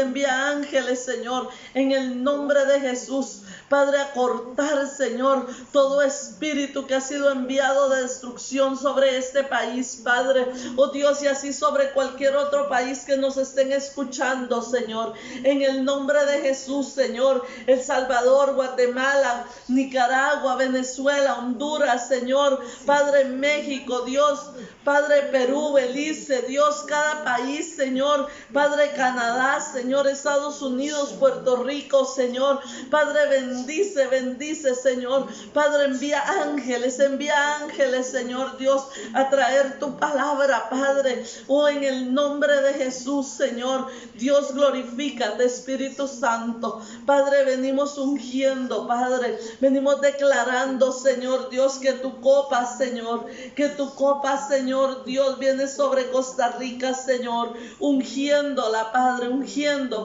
A: Señor, en el nombre de Jesús. Padre, a cortar, Señor, todo espíritu que ha sido enviado de destrucción sobre este país, Padre. Oh Dios, y así sobre cualquier otro país que nos estén escuchando, Señor. En el nombre de Jesús, Señor. El Salvador, Guatemala, Nicaragua, Venezuela, Honduras, Señor. Padre, México, Dios. Padre, Perú, Belice, Dios, cada país, Señor. Padre, Canadá, Señor, Estados Unidos, Puerto Rico, Señor. Padre, bendice, Señor. Padre, envía ángeles, Señor Dios, a traer tu palabra, Padre. Oh, en el nombre de Jesús, Señor. Dios, glorifícate, Espíritu Santo. Padre, venimos ungiendo, Padre. Venimos declarando, Señor Dios, que tu copa, Señor, Señor Dios, viene sobre Costa Rica, Señor. Ungiéndola, Padre,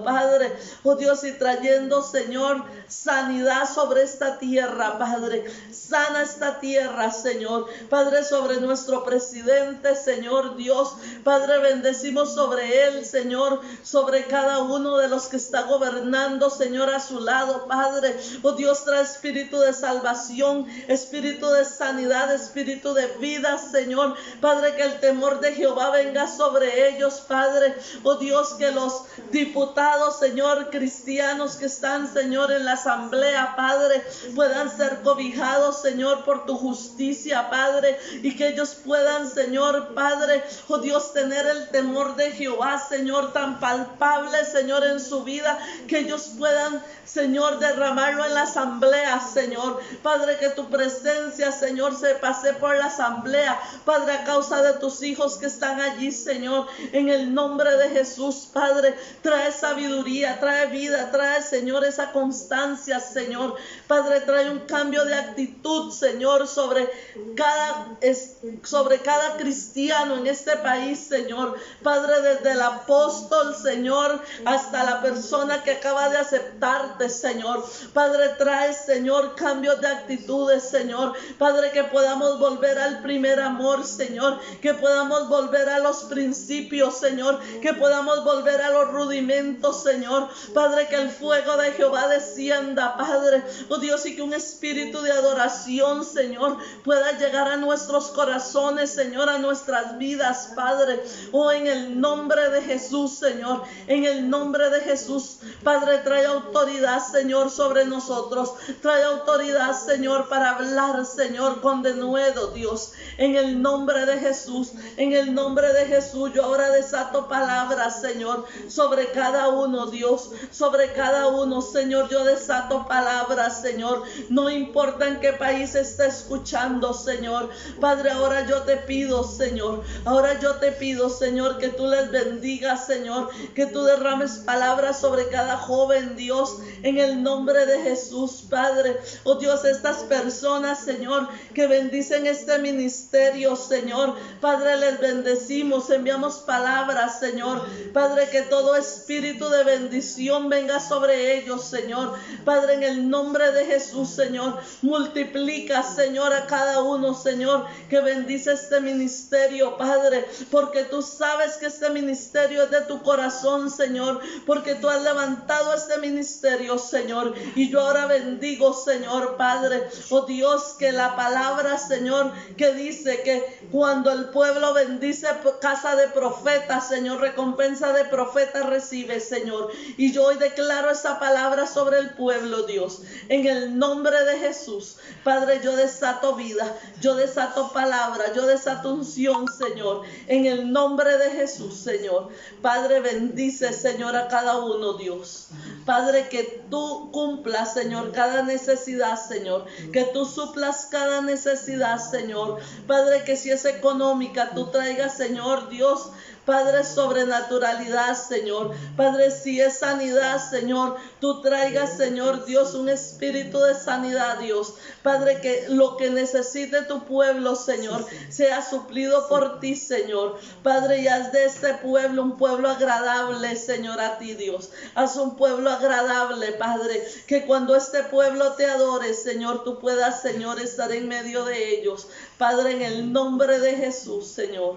A: Padre. Oh Dios, y trayendo, Señor, sanidad sobre esta tierra, Padre. Sana esta tierra, Señor. Padre, sobre nuestro presidente, Señor Dios. Padre, bendecimos sobre él, Señor, sobre cada uno de los que está gobernando, Señor, a su lado, Padre. Oh Dios, trae espíritu de salvación, espíritu de sanidad, espíritu de vida, vidas, Señor. Padre, que el temor de Jehová venga sobre ellos, Padre. Oh Dios, que los diputados, Señor, cristianos que están, Señor, en la asamblea, Padre, puedan ser cobijados, Señor, por tu justicia, Padre, y que ellos puedan, Señor, Padre, oh Dios, tener el temor de Jehová, Señor, tan palpable, Señor, en su vida, que ellos puedan, Señor, derramarlo en la asamblea, Señor. Padre, que tu presencia, Señor, se pase por la asamblea, Padre, a causa de tus hijos que están allí, Señor, en el nombre de Jesús, Padre. Trae sabiduría, trae vida, trae, Señor, esa constancia, Señor. Padre, trae un cambio de actitud, Señor, sobre cada cristiano en este país, Señor. Padre, desde el apóstol, Señor, hasta la persona que acaba de aceptarte, Señor. Padre, trae, Señor, cambios de actitudes, Señor. Padre, que podamos volver al primer amor, Señor. Que podamos volver a los principios, Señor. Que podamos volver a los rudimentos, Señor. Padre, que el fuego de Jehová descienda, Padre. Oh Dios, y que un espíritu de adoración, Señor, pueda llegar a nuestros corazones, Señor, a nuestras vidas, Padre. Oh, en el nombre de Jesús, Señor. En el nombre de Jesús, Padre, trae autoridad, Señor, sobre nosotros. Trae autoridad, Señor, para hablar, Señor, con denuedo, Dios. En el nombre de Jesús, en el nombre de Jesús, yo ahora desato palabras, Señor, sobre cada uno, Dios, sobre cada uno, Señor, yo desato palabras, Señor, no importa en qué país esté escuchando, Señor. Padre, ahora yo te pido, Señor, ahora yo te pido, Señor, que tú les bendigas, Señor, que tú derrames palabras sobre cada joven, Dios, en el nombre de Jesús, Padre. Oh Dios, estas personas, Señor, que bendicen este ministerio, Señor, Padre, les bendecimos, enviamos palabras, Señor, Padre, que todo espíritu de bendición venga sobre ellos, Señor. Padre, en el nombre de Jesús, Señor, multiplica, Señor, a cada uno, Señor, que bendice este ministerio, Padre, porque tú sabes que este ministerio es de tu corazón, Señor, porque tú has levantado este ministerio, Señor, y yo ahora bendigo, Señor, Padre, oh Dios, que la palabra, Señor, que dice que cuando el pueblo bendice casa de profetas, Señor, recompensa de profetas recibe, Señor, y yo hoy declaro esa palabra sobre el pueblo, Dios, en el nombre de Jesús. Padre, yo desato vida, yo desato palabra, yo desato unción, Señor, en el nombre de Jesús, Señor. Padre, bendice, Señor, a cada uno, Dios. Padre, que tú cumplas, Señor, cada necesidad, Señor, que tú suplas cada necesidad, Señor. Padre, que si es económica, tú traigas, Señor, Dios, Padre, sobrenaturalidad, Señor. Padre, si es sanidad, Señor, tú traigas, Señor Dios, un espíritu de sanidad, Dios. Padre, que lo que necesite tu pueblo, Señor, sea suplido por ti, Señor. Padre, y haz de este pueblo un pueblo agradable, Señor, a ti, Dios. Haz un pueblo agradable, Padre, que cuando este pueblo te adore, Señor, tú puedas, Señor, estar en medio de ellos. Padre, en el nombre de Jesús, Señor.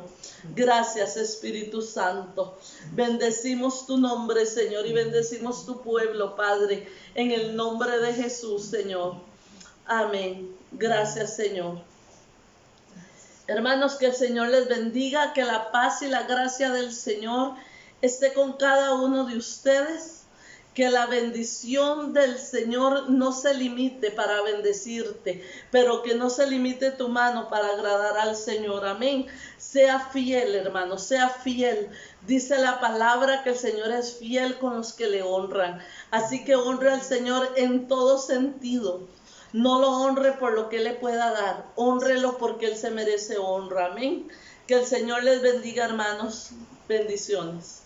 A: Gracias, Espíritu Santo. Bendecimos tu nombre, Señor, y bendecimos tu pueblo, Padre, en el nombre de Jesús, Señor. Amén. Gracias, Señor. Hermanos, que el Señor les bendiga, que la paz y la gracia del Señor esté con cada uno de ustedes. Que la bendición del Señor no se limite para bendecirte, pero que no se limite tu mano para agradar al Señor. Amén. Sea fiel, hermano, sea fiel. Dice la palabra que el Señor es fiel con los que le honran. Así que honre al Señor en todo sentido. No lo honre por lo que Él le pueda dar. Honrelo porque Él se merece honra. Amén. Que el Señor les bendiga, hermanos. Bendiciones.